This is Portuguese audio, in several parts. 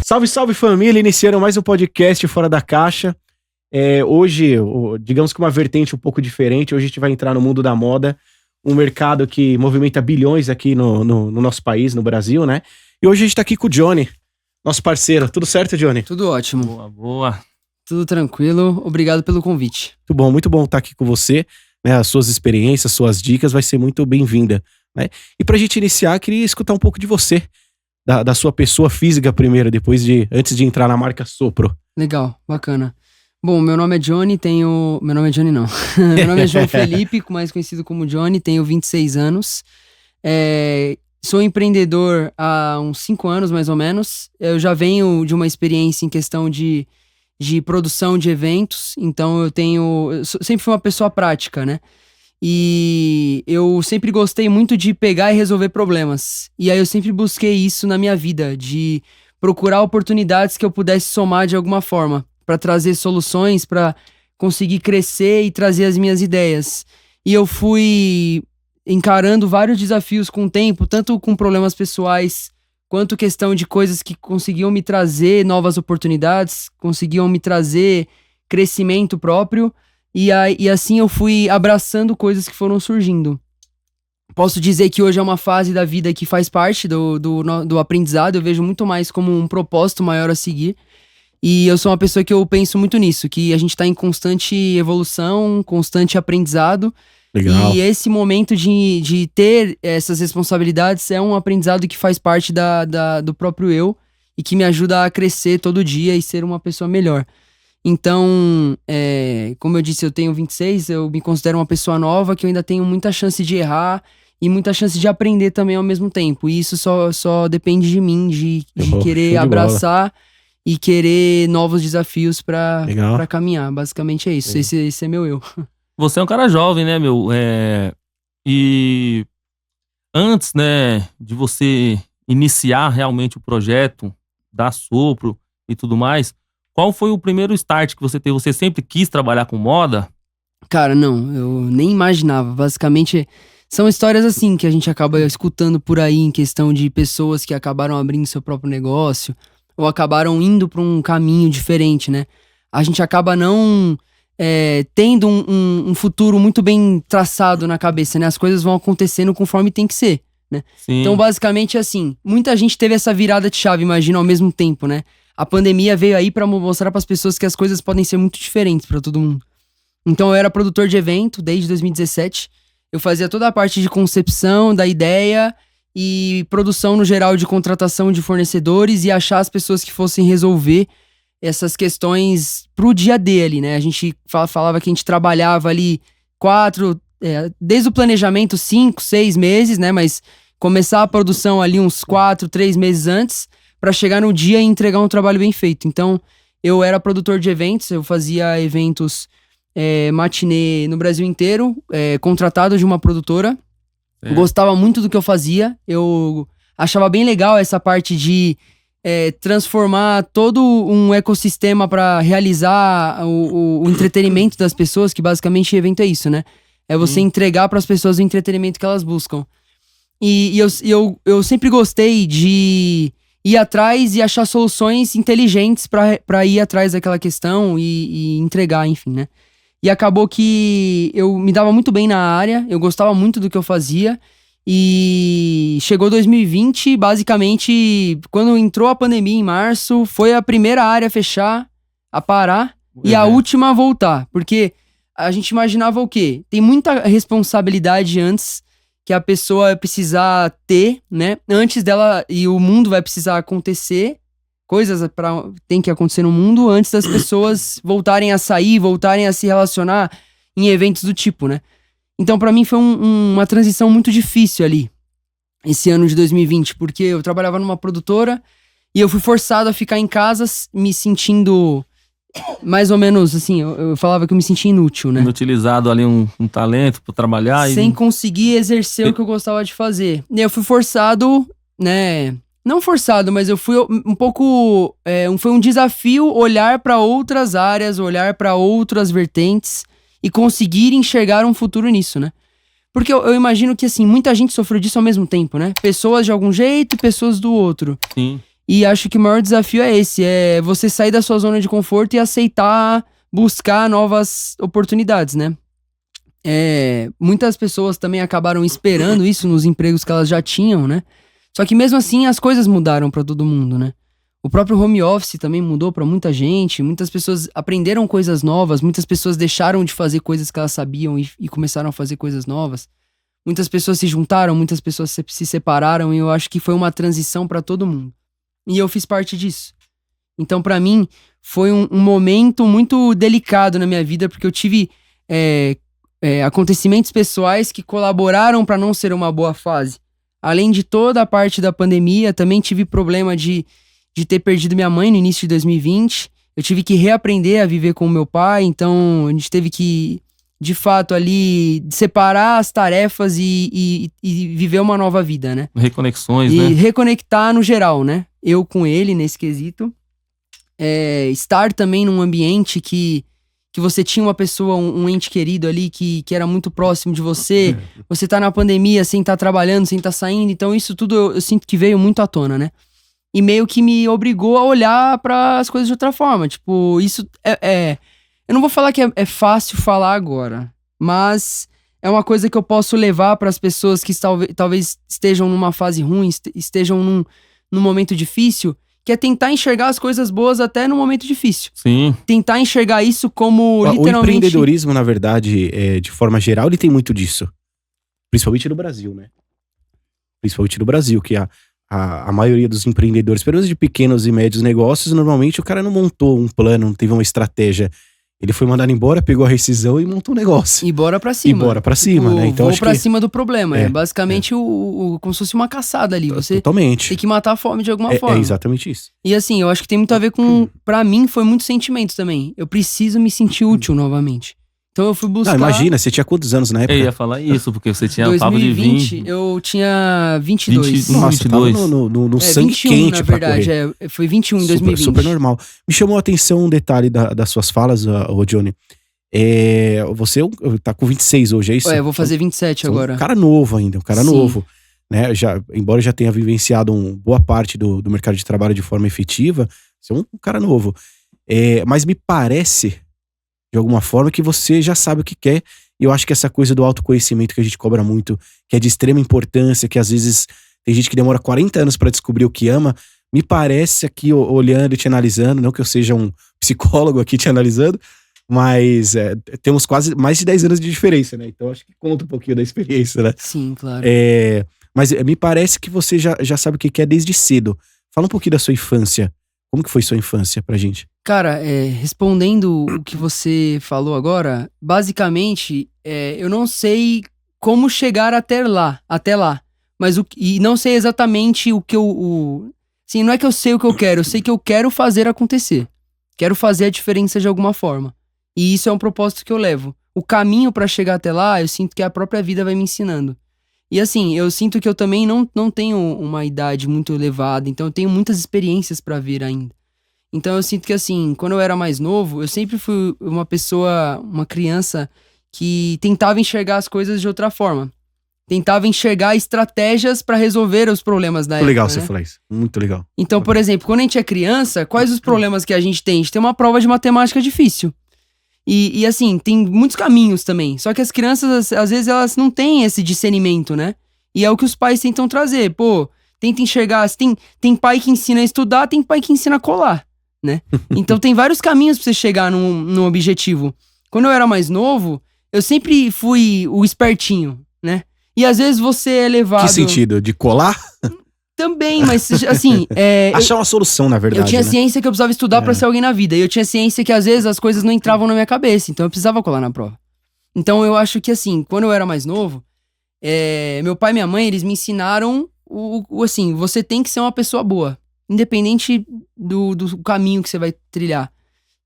Salve, salve família, iniciando mais um podcast Fora da Caixa. Hoje, digamos que uma vertente um pouco diferente, hoje a gente vai entrar no mundo da moda, um mercado que movimenta bilhões aqui no nosso país, no Brasil, né? E hoje a gente tá aqui com o Johnny, nosso parceiro. Tudo certo, Johnny? Tudo ótimo. Boa, boa. Tudo tranquilo, obrigado pelo convite. Muito bom estar aqui com você, né? As suas experiências, suas dicas, vai ser muito bem-vinda, né? E pra gente iniciar, queria escutar um pouco de você, da sua pessoa física primeiro, antes de entrar na marca Sopro. Legal, bacana. Bom, meu nome é Johnny, Meu nome é Johnny não. Meu nome é João Felipe, mais conhecido como Johnny, tenho 26 anos. Sou empreendedor há uns 5 anos, mais ou menos. Eu já venho de uma experiência em questão de produção de eventos, então sempre fui uma pessoa prática, né? E eu sempre gostei muito de pegar e resolver problemas. E aí eu sempre busquei isso na minha vida, de procurar oportunidades que eu pudesse somar de alguma forma, para trazer soluções, para conseguir crescer e trazer as minhas ideias. E eu fui encarando vários desafios com o tempo, tanto com problemas pessoais, quanto questão de coisas que conseguiam me trazer novas oportunidades, conseguiam me trazer crescimento próprio. E assim eu fui abraçando coisas que foram surgindo. Posso dizer que hoje é uma fase da vida que faz parte do aprendizado. Eu vejo muito mais como um propósito maior a seguir. E eu sou uma pessoa que eu penso muito nisso, que a gente tá em constante evolução, constante aprendizado. Legal. E esse momento de ter essas responsabilidades é um aprendizado que faz parte do próprio eu e que me ajuda a crescer todo dia e ser uma pessoa melhor. Então, como eu disse, eu tenho 26, eu me considero uma pessoa nova, que eu ainda tenho muita chance de errar e muita chance de aprender também ao mesmo tempo. E isso só depende de mim, de querer abraçar e querer novos desafios pra caminhar. Basicamente é isso, esse é meu eu. Você é um cara jovem, né, meu? E antes, né, de você iniciar realmente o projeto da Sopro e tudo mais, qual foi o primeiro start que você teve? Você sempre quis trabalhar com moda? Cara, não, eu nem imaginava. Basicamente, são histórias assim que a gente acaba escutando por aí em questão de pessoas que acabaram abrindo seu próprio negócio ou acabaram indo para um caminho diferente, né? A gente acaba não tendo um futuro muito bem traçado na cabeça, né? As coisas vão acontecendo conforme tem que ser, né? Sim. Então, basicamente, assim, muita gente teve essa virada de chave, imagina, ao mesmo tempo, né? A pandemia veio aí pra mostrar pras pessoas que as coisas podem ser muito diferentes pra todo mundo. Então eu era produtor de evento desde 2017. Eu fazia toda a parte de concepção da ideia e produção no geral de contratação de fornecedores e achar as pessoas que fossem resolver essas questões pro dia a dia ali, né? A gente falava que a gente trabalhava ali desde o planejamento 5, 6 meses, né? Mas começar a produção ali uns 4, 3 meses antes, pra chegar no dia e entregar um trabalho bem feito. Então, eu era produtor de eventos, eu fazia eventos matinê no Brasil inteiro, contratado de uma produtora. Gostava muito do que eu fazia, eu achava bem legal essa parte de transformar todo um ecossistema pra realizar o entretenimento das pessoas, que basicamente evento é isso, né? É você entregar pras pessoas o entretenimento que elas buscam. E eu sempre gostei de ir atrás e achar soluções inteligentes pra ir atrás daquela questão e entregar, enfim, né? E acabou que eu me dava muito bem na área, eu gostava muito do que eu fazia. E chegou 2020, basicamente, quando entrou a pandemia em março, foi a primeira área a fechar, a parar, e a última a voltar. Porque a gente imaginava o quê? Tem muita responsabilidade antes que a pessoa vai precisar ter, né? Antes dela, e o mundo vai precisar acontecer, coisas tem que acontecer no mundo antes das pessoas voltarem a sair, voltarem a se relacionar em eventos do tipo, né? Então pra mim foi uma transição muito difícil ali, esse ano de 2020, porque eu trabalhava numa produtora e eu fui forçado a ficar em casa me sentindo mais ou menos assim, eu falava que eu me sentia inútil, né? Inutilizado ali um talento pra trabalhar. Sem conseguir exercer o que eu gostava de fazer. E eu fui forçado, né? Não forçado, mas eu fui um pouco... foi um desafio olhar pra outras áreas, olhar pra outras vertentes e conseguir enxergar um futuro nisso, né? Porque eu imagino que, assim, muita gente sofreu disso ao mesmo tempo, né? Pessoas de algum jeito e pessoas do outro. Sim. E acho que o maior desafio é esse, é você sair da sua zona de conforto e aceitar buscar novas oportunidades, né? Muitas pessoas também acabaram esperando isso nos empregos que elas já tinham, né? Só que mesmo assim as coisas mudaram pra todo mundo, né? O próprio home office também mudou pra muita gente, muitas pessoas aprenderam coisas novas, muitas pessoas deixaram de fazer coisas que elas sabiam e começaram a fazer coisas novas. Muitas pessoas se juntaram, muitas pessoas se separaram e eu acho que foi uma transição pra todo mundo. E eu fiz parte disso. Então pra mim foi um momento muito delicado na minha vida, porque eu tive acontecimentos pessoais que colaboraram pra não ser uma boa fase. Além de toda a parte da pandemia, também tive problema de ter perdido minha mãe no início de 2020. Eu tive que reaprender a viver com o meu pai, então a gente teve que, de fato, ali separar as tarefas e viver uma nova vida, né? Reconexões, E né? reconectar no geral, né? Eu com ele nesse quesito. Estar também num ambiente que você tinha uma pessoa, um ente querido ali que era muito próximo de você. Você tá na pandemia sem estar trabalhando, sem estar saindo. Então isso tudo eu sinto que veio muito à tona, né? E meio que me obrigou a olhar para as coisas de outra forma. Tipo, isso eu não vou falar que é fácil falar agora, mas é uma coisa que eu posso levar para as pessoas que talvez estejam numa fase ruim, estejam num momento difícil, que é tentar enxergar as coisas boas até no momento difícil. Sim. Tentar enxergar isso como literalmente... O empreendedorismo, na verdade, de forma geral, ele tem muito disso. Principalmente no Brasil, né? Principalmente no Brasil, que a maioria dos empreendedores, pelo menos de pequenos e médios negócios, normalmente o cara não montou um plano, não teve uma estratégia. Ele foi mandado embora, pegou a rescisão e montou um negócio. E bora pra cima. E bora pra cima, né? Então, vou acho pra que cima do problema. É basicamente como se fosse uma caçada ali. Você totalmente. tem que matar a fome de alguma forma. É exatamente isso. E assim, eu acho que tem muito a ver com... Pra mim, foi muito sentimento também. Eu preciso me sentir útil novamente. Então eu fui buscar... Não, imagina, você tinha quantos anos na época? Eu ia falar isso, porque você tinha 2020, papo de 20. eu tinha 22. 20, Nossa, 22. tava no sangue 21, quente na pra verdade. correr. Foi 21 em 2020. Super normal. Me chamou a atenção um detalhe das suas falas, ô Johnny. Você tá com 26 hoje, é isso? Eu vou fazer 27 agora. Um cara novo ainda, um cara Sim. novo. Né? Embora já tenha vivenciado boa parte do mercado de trabalho de forma efetiva, você é um cara novo. Mas me parece, de alguma forma, que você já sabe o que quer. E eu acho que essa coisa do autoconhecimento que a gente cobra muito, que é de extrema importância, que às vezes tem gente que demora 40 anos pra descobrir o que ama, me parece aqui, olhando e te analisando, não que eu seja um psicólogo aqui te analisando, mas temos quase mais de 10 anos de diferença, né? Então acho que conta um pouquinho da experiência, né? Sim, claro. Mas me parece que você já sabe o que quer desde cedo. Fala um pouquinho da sua infância. Como que foi sua infância pra gente? Cara, respondendo o que você falou agora, basicamente, eu não sei como chegar até lá. Mas e não sei exatamente o que Sim, não é que eu sei o que eu sei que eu quero fazer acontecer. Quero fazer a diferença de alguma forma. E isso é um propósito que eu levo. O caminho pra chegar até lá, eu sinto que a própria vida vai me ensinando. E assim, eu sinto que eu também não tenho uma idade muito elevada, então eu tenho muitas experiências pra vir ainda. Então eu sinto que assim, quando eu era mais novo, eu sempre fui uma criança que tentava enxergar as coisas de outra forma. Tentava enxergar estratégias pra resolver os problemas da época. Muito legal né? você falar isso. Muito legal. Então, por exemplo, quando a gente é criança, quais os problemas que a gente tem? A gente tem uma prova de matemática difícil. E assim, tem muitos caminhos também. Só que as crianças, às vezes, elas não têm esse discernimento, né? E é o que os pais tentam trazer. Pô, tenta enxergar. Tem pai que ensina a estudar, tem pai que ensina a colar, né? Então tem vários caminhos pra você chegar num objetivo. Quando eu era mais novo, eu sempre fui o espertinho, né? E às vezes você é levado... Que sentido? De colar? Também, mas assim... Achar uma solução, na verdade. Eu tinha né? ciência que eu precisava estudar pra ser alguém na vida. E eu tinha ciência que às vezes as coisas não entravam na minha cabeça. Então eu precisava colar na prova. Então eu acho que assim, quando eu era mais novo, meu pai e minha mãe, eles me ensinaram assim, você tem que ser uma pessoa boa. Independente do caminho que você vai trilhar.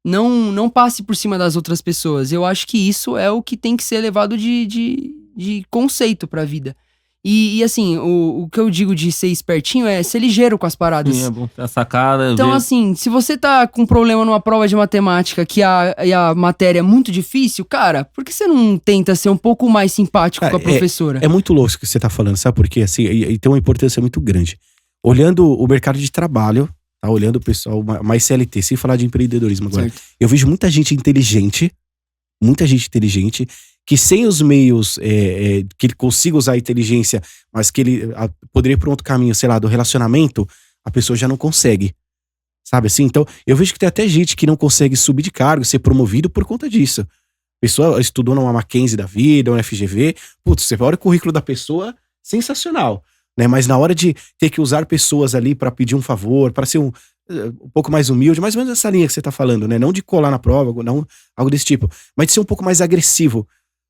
Não passe por cima das outras pessoas. Eu acho que isso é o que tem que ser levado de conceito pra vida. E assim, o que eu digo de ser espertinho é ser ligeiro com as paradas. Sim, é bom ter a sacada. Então, ver. assim, se você tá com problema numa prova de matemática que a matéria é muito difícil, cara, por que você não tenta ser um pouco mais simpático com a professora? É muito louco o que você tá falando, sabe por quê? Assim, e tem uma importância muito grande. olhando o mercado de trabalho, tá? Olhando o pessoal mais CLT, sem falar de empreendedorismo agora. Certo. Eu vejo muita gente inteligente, que sem os meios, que ele consiga usar a inteligência, mas que ele poderia ir por um outro caminho, sei lá, do relacionamento, a pessoa já não consegue. Sabe assim? Então, eu vejo que tem até gente que não consegue subir de cargo, ser promovido por conta disso. A pessoa estudou numa Mackenzie da vida, uma FGV, putz, você olha o currículo da pessoa, sensacional, né? Mas na hora de ter que usar pessoas ali pra pedir um favor, pra ser um pouco mais humilde, mais ou menos essa linha que você tá falando, né? Não de colar na prova, não algo desse tipo, mas de ser um pouco mais agressivo,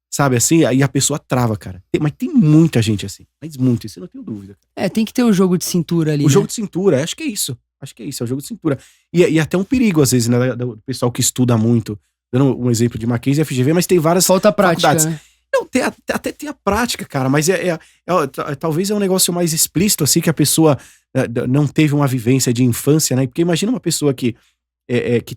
sabe assim? Aí a pessoa trava, cara. Mas tem muita gente assim, mas muito, isso eu não tenho dúvida. Tem que ter o jogo de cintura ali, O né? jogo de cintura, acho que é isso. É o jogo de cintura. E até um perigo, às vezes, né, do pessoal que estuda muito. Dando um exemplo de Mackenzie e FGV, mas tem várias Falta prática, faculdades. né? Não, até tem a prática, cara, mas talvez é um negócio mais explícito, assim, que a pessoa não teve uma vivência de infância, né? Porque imagina uma pessoa que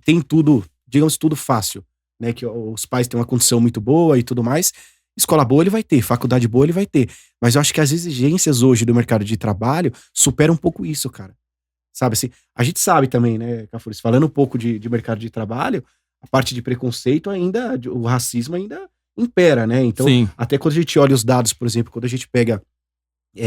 tem tudo, digamos, tudo fácil, né? Que os pais têm uma condição muito boa e tudo mais. Escola boa ele vai ter, faculdade boa ele vai ter. Mas eu acho que as exigências hoje do mercado de trabalho superam um pouco isso, cara. Sabe assim? A gente sabe também, né, Cafuri, falando um pouco de mercado de trabalho, a parte de preconceito ainda, o racismo ainda impera, né? Então, Sim. até quando a gente olha os dados, por exemplo, quando a gente pega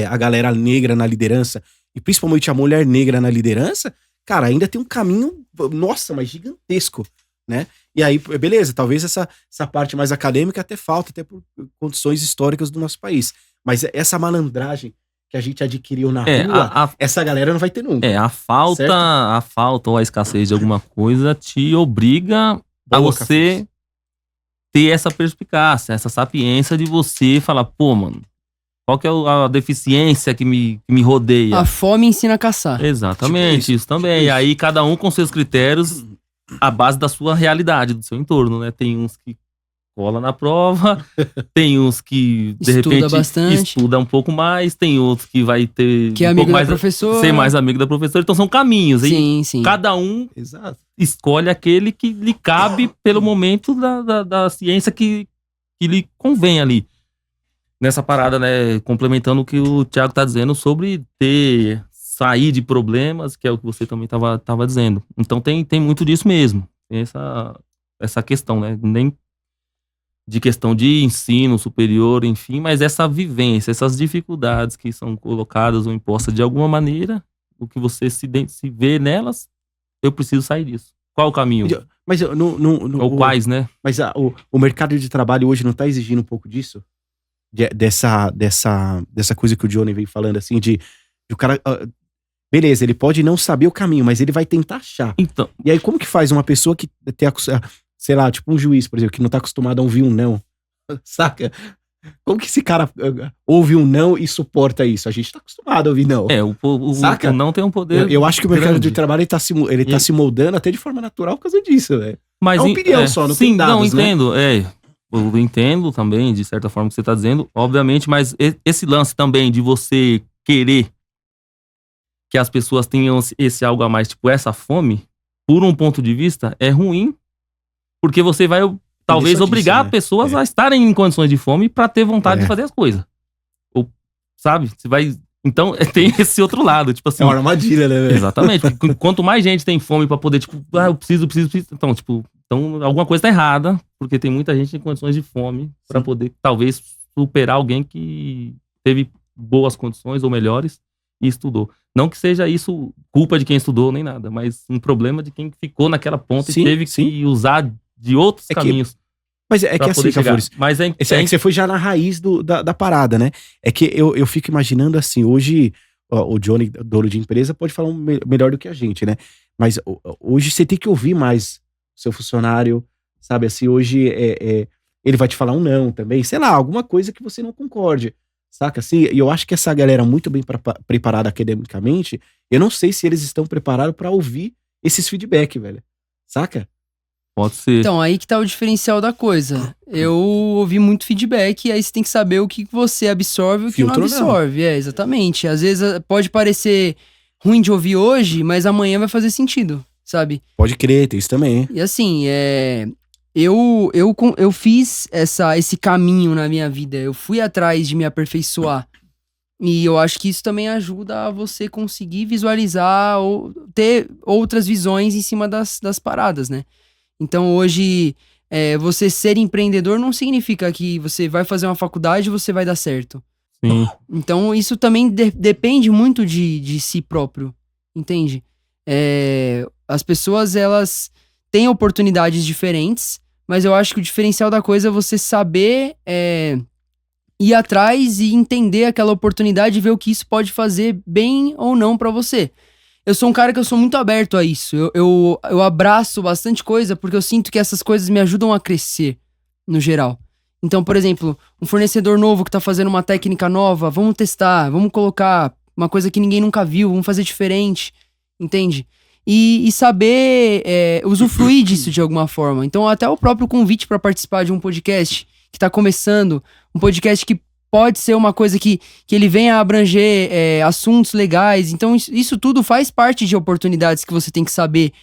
a galera negra na liderança, e principalmente a mulher negra na liderança, cara, ainda tem um caminho, nossa, mas gigantesco, né? E aí, beleza, talvez essa parte mais acadêmica até falta, até por condições históricas do nosso país. Mas essa malandragem que a gente adquiriu na rua, essa galera não vai ter nunca. A falta ou a escassez de alguma coisa te obriga a você ter essa perspicácia, essa sapiência de você falar, pô, mano, qual que é a deficiência que me rodeia? A fome ensina a caçar. Exatamente, Tipo isso também. isso. E aí cada um com seus critérios, à base da sua realidade, do seu entorno, né? Tem uns que cola na prova, tem uns que, de repente, estuda um pouco mais, tem outros que vai ter que é amigo da professora, ser mais amigo da professora, então são caminhos, sim, hein? Sim. Cada um escolhe aquele que lhe cabe pelo momento da ciência que lhe convém ali. Nessa parada, né, complementando o que o Thiago tá dizendo sobre sair de problemas, que é o que você também tava dizendo. Então tem muito disso mesmo, tem essa questão, né, nem de questão de ensino superior, enfim, mas essa vivência, essas dificuldades que são colocadas ou impostas de alguma maneira, o que você se vê nelas, eu preciso sair disso. Qual o caminho? Mas ou quais, né? Mas o mercado de trabalho hoje não tá exigindo um pouco disso? Dessa coisa que o Johnny veio falando, assim, de o cara... beleza, ele pode não saber o caminho, mas ele vai tentar achar. Então, e aí, como que faz uma pessoa que tem, sei lá, tipo um juiz, por exemplo, que não tá acostumado a ouvir um não, saca? Como que esse cara ouve um não e suporta isso? A gente tá acostumado a ouvir não. Saca? O não tem um poder eu acho que o mercado grande. de trabalho ele tá se moldando até de forma natural por causa disso, velho. Mas é uma opinião só, não sim, tem dados, não, entendo, né? Eu entendo também, de certa forma, o que você tá dizendo, obviamente, mas esse lance também de você querer que as pessoas tenham esse algo a mais, tipo essa fome, por um ponto de vista, é ruim, porque você vai talvez obrigar pessoas a estarem em condições de fome pra ter vontade de fazer as coisas. Ou, sabe? Você vai... Então, tem esse outro lado, tipo assim... É uma armadilha, né, velho? Exatamente. Quanto mais gente tem fome pra poder, tipo, eu preciso... Então, tipo, alguma coisa tá errada, porque tem muita gente em condições de fome pra poder, talvez, superar alguém que teve boas condições ou melhores e estudou. Não que seja isso culpa de quem estudou, nem nada, mas um problema de quem ficou naquela ponta e teve que usar de outros caminhos. Mas é que assim, Cafures, mas é que você foi já na raiz da parada, né? É que eu fico imaginando assim, hoje o Johnny, dono de empresa, pode falar melhor do que a gente, né? Mas hoje você tem que ouvir mais o seu funcionário, sabe? Assim, hoje ele vai te falar um não também, sei lá, alguma coisa que você não concorde, saca? Assim, e eu acho que essa galera muito bem preparada academicamente, eu não sei se eles estão preparados pra ouvir esses feedback, velho. Saca? Pode ser. Então, aí que tá o diferencial da coisa. Eu ouvi muito feedback e aí você tem que saber o que você absorve e o que não absorve. Exatamente. Às vezes pode parecer ruim de ouvir hoje, mas amanhã vai fazer sentido, sabe? Pode crer, tem isso também. E assim, eu fiz esse caminho na minha vida. Eu fui atrás de me aperfeiçoar. E eu acho que isso também ajuda a você conseguir visualizar ou ter outras visões em cima das paradas, né? Então hoje, você ser empreendedor não significa que você vai fazer uma faculdade e você vai dar certo. Sim. Então isso também depende muito de si próprio, entende? As pessoas, elas têm oportunidades diferentes, mas eu acho que o diferencial da coisa é você saber ir atrás e entender aquela oportunidade e ver o que isso pode fazer bem ou não pra você. Eu sou um cara que eu sou muito aberto a isso. Eu abraço bastante coisa porque eu sinto que essas coisas me ajudam a crescer, no geral. Então, por exemplo, um fornecedor novo que tá fazendo uma técnica nova, vamos testar, vamos colocar uma coisa que ninguém nunca viu, vamos fazer diferente, entende? E saber usufruir disso de alguma forma. Então, até o próprio convite pra participar de um podcast que tá começando, um podcast que pode ser uma coisa que ele venha a abranger assuntos legais. Então, isso tudo faz parte de oportunidades que você tem que saber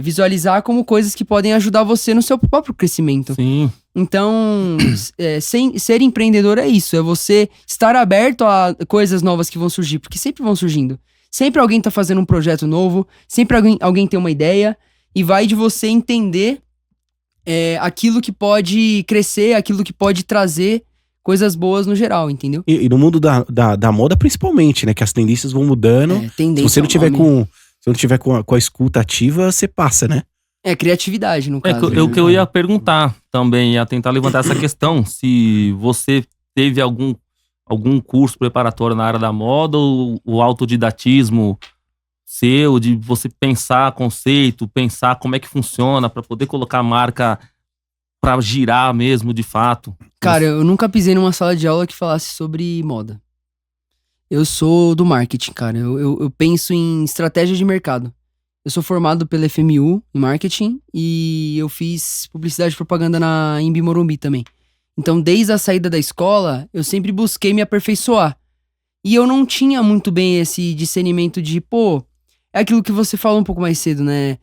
visualizar como coisas que podem ajudar você no seu próprio crescimento. Sim. Então, ser empreendedor é isso. É você estar aberto a coisas novas que vão surgir, porque sempre vão surgindo. Sempre alguém tá fazendo um projeto novo, sempre alguém tem uma ideia, e vai de você entender aquilo que pode crescer, aquilo que pode trazer coisas boas no geral, entendeu? E no mundo da moda, principalmente, né? Que as tendências vão mudando. Se Tendência você não tiver com a escuta ativa, você passa, né? Criatividade, no caso. O que eu ia perguntar também, ia tentar levantar essa questão, se você teve algum curso preparatório na área da moda, ou o autodidatismo seu, de você pensar conceito, pensar como é que funciona, pra poder colocar a marca pra girar mesmo, de fato. Cara, eu nunca pisei numa sala de aula que falasse sobre moda. Eu sou do marketing, cara. Eu penso em estratégia de mercado. Eu sou formado pela FMU em marketing e eu fiz publicidade e propaganda na Imbi Morumbi também. Então, desde a saída da escola, eu sempre busquei me aperfeiçoar. E eu não tinha muito bem esse discernimento de, é aquilo que você falou um pouco mais cedo, né?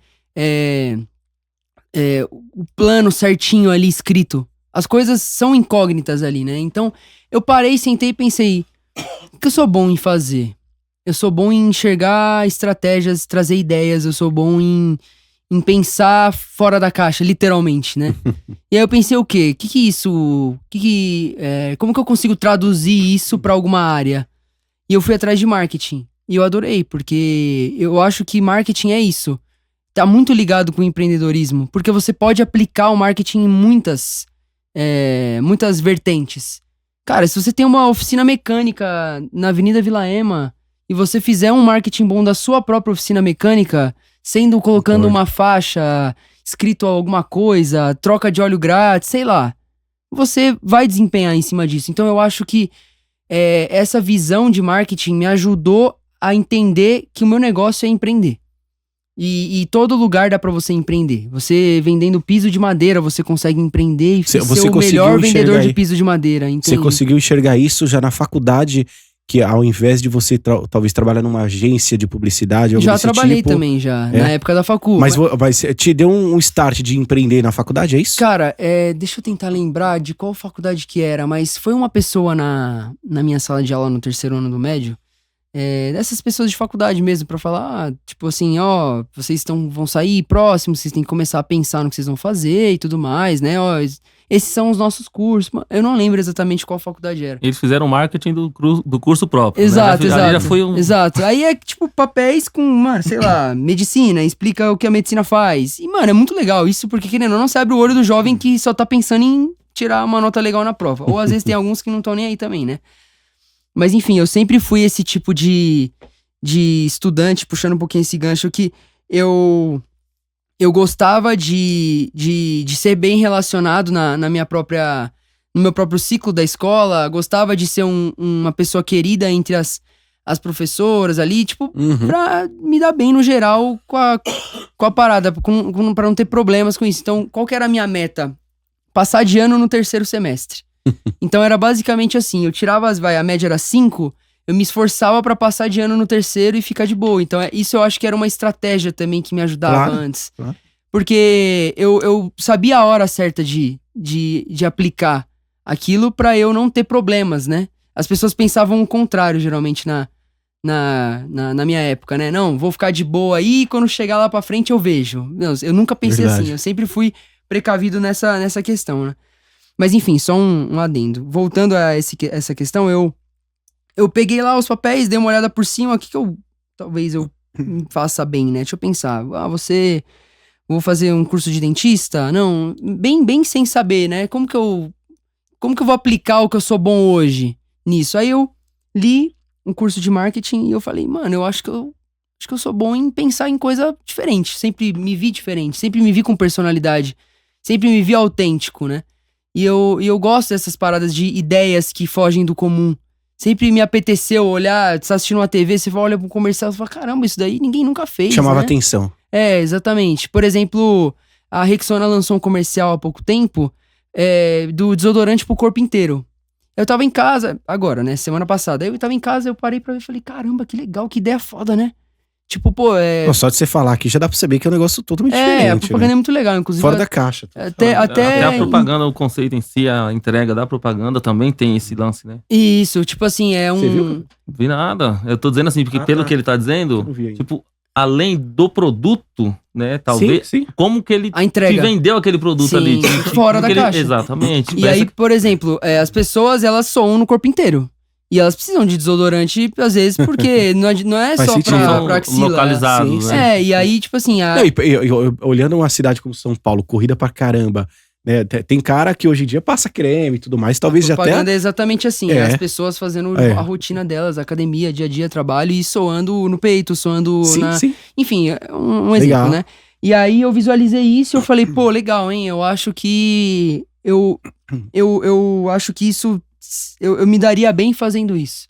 O plano certinho ali escrito. As coisas são incógnitas ali, né? Então, eu parei, sentei e pensei, o que eu sou bom em fazer? Eu sou bom em enxergar estratégias, trazer ideias, eu sou bom em pensar fora da caixa, literalmente, né? E aí eu pensei o quê? Como que eu consigo traduzir isso pra alguma área? E eu fui atrás de marketing. E eu adorei, porque eu acho que marketing é isso. Tá muito ligado com o empreendedorismo, porque você pode aplicar o marketing em muitas vertentes. Cara, se você tem uma oficina mecânica na Avenida Vila Ema e você fizer um marketing bom da sua própria oficina mecânica, colocando uma faixa, escrito alguma coisa, troca de óleo grátis, sei lá, você vai desempenhar em cima disso. Então eu acho que essa visão de marketing me ajudou a entender que o meu negócio é empreender. E todo lugar dá pra você empreender. Você vendendo piso de madeira, você consegue empreender e ser o melhor vendedor de piso de madeira. Entende? Você conseguiu enxergar isso já na faculdade, que ao invés de você talvez trabalhar numa agência de publicidade, algo já desse trabalhei tipo, também, na época da facu. Mas te deu um start de empreender na faculdade, é isso? Cara, deixa eu tentar lembrar de qual faculdade que era, mas foi uma pessoa na minha sala de aula no terceiro ano do médio, dessas pessoas de faculdade mesmo, pra falar, tipo assim, vocês vão sair próximos, vocês têm que começar a pensar no que vocês vão fazer e tudo mais, né? Esses são os nossos cursos. Eu não lembro exatamente qual faculdade era. Eles fizeram marketing do curso próprio. Exato, né? exato. Já foi Exato. Aí é tipo papéis com, mano, sei lá, medicina, explica o que a medicina faz. E, mano, é muito legal isso, porque querendo ou não, você abre o olho do jovem que só tá pensando em tirar uma nota legal na prova. Ou às vezes tem alguns que não estão nem aí também, né? Mas enfim, eu sempre fui esse tipo de estudante, puxando um pouquinho esse gancho, que eu gostava de ser bem relacionado no meu próprio ciclo da escola, gostava de ser uma pessoa querida entre as professoras ali, tipo, pra me dar bem no geral com a parada, pra não ter problemas com isso. Então, qual que era a minha meta? Passar de ano no terceiro semestre. Então era basicamente assim, eu tirava a média era 5, eu me esforçava pra passar de ano no terceiro e ficar de boa. Então isso eu acho que era uma estratégia também que me ajudava antes. Claro. Porque eu sabia a hora certa de aplicar aquilo pra eu não ter problemas, né? as pessoas pensavam o contrário, geralmente, na minha época, né? Não, vou ficar de boa aí e quando chegar lá pra frente eu vejo. Não, eu nunca pensei Verdade. assim, eu sempre fui precavido nessa questão, né? Mas enfim, só um adendo. Voltando a essa questão, eu peguei lá os papéis, dei uma olhada por cima, o que talvez eu faça bem, né? Deixa eu pensar. Vou fazer um curso de dentista? Não, bem sem saber, né? Como que eu vou aplicar o que eu sou bom hoje nisso? Aí eu li um curso de marketing e eu falei, mano, eu acho que eu sou bom em pensar em coisa diferente. Sempre me vi diferente, sempre me vi com personalidade, sempre me vi autêntico, né? E eu gosto dessas paradas de ideias que fogem do comum. Sempre me apeteceu olhar, você tá assistindo uma TV, você olha pro comercial e fala, caramba, isso daí ninguém nunca fez, Chamava né? atenção. É, exatamente. Por exemplo, a Rexona lançou um comercial há pouco tempo do desodorante pro corpo inteiro. Eu tava em casa, agora, né, semana passada, eu tava em casa, eu parei pra ver e falei, caramba, que legal, que ideia foda, né? Tipo, pô, Pô, só de você falar aqui já dá pra saber que é um negócio totalmente diferente. a propaganda é muito legal, inclusive. Fora da caixa. Até Até a propaganda, o conceito em si, a entrega da propaganda também tem esse lance, né? Isso, tipo assim, é um... Você viu? Não vi nada. Eu tô dizendo assim, porque pelo tá. que ele tá Eu dizendo, não vi ainda. tipo, além do produto, né? Talvez. Sim. Como que ele A entrega. te vendeu aquele produto Sim, ali? fora da Como que caixa. Exatamente. E aí, por exemplo, as pessoas, elas soam no corpo inteiro. E elas precisam de desodorante, às vezes, porque não é Faz só sentido. pra axila. Localizados, Sim, né? E aí, tipo assim... Não, olhando uma cidade como São Paulo, corrida pra caramba, né? Tem cara que hoje em dia passa creme e tudo mais, talvez já propaganda até... é exatamente assim, É. as pessoas fazendo É. a rotina delas, academia, dia a dia, trabalho, e soando no peito, soando Sim. Enfim, um exemplo, Legal. né? E aí eu visualizei isso e eu falei, pô, legal, hein? Eu acho que... Eu acho que isso... Eu me daria bem fazendo isso.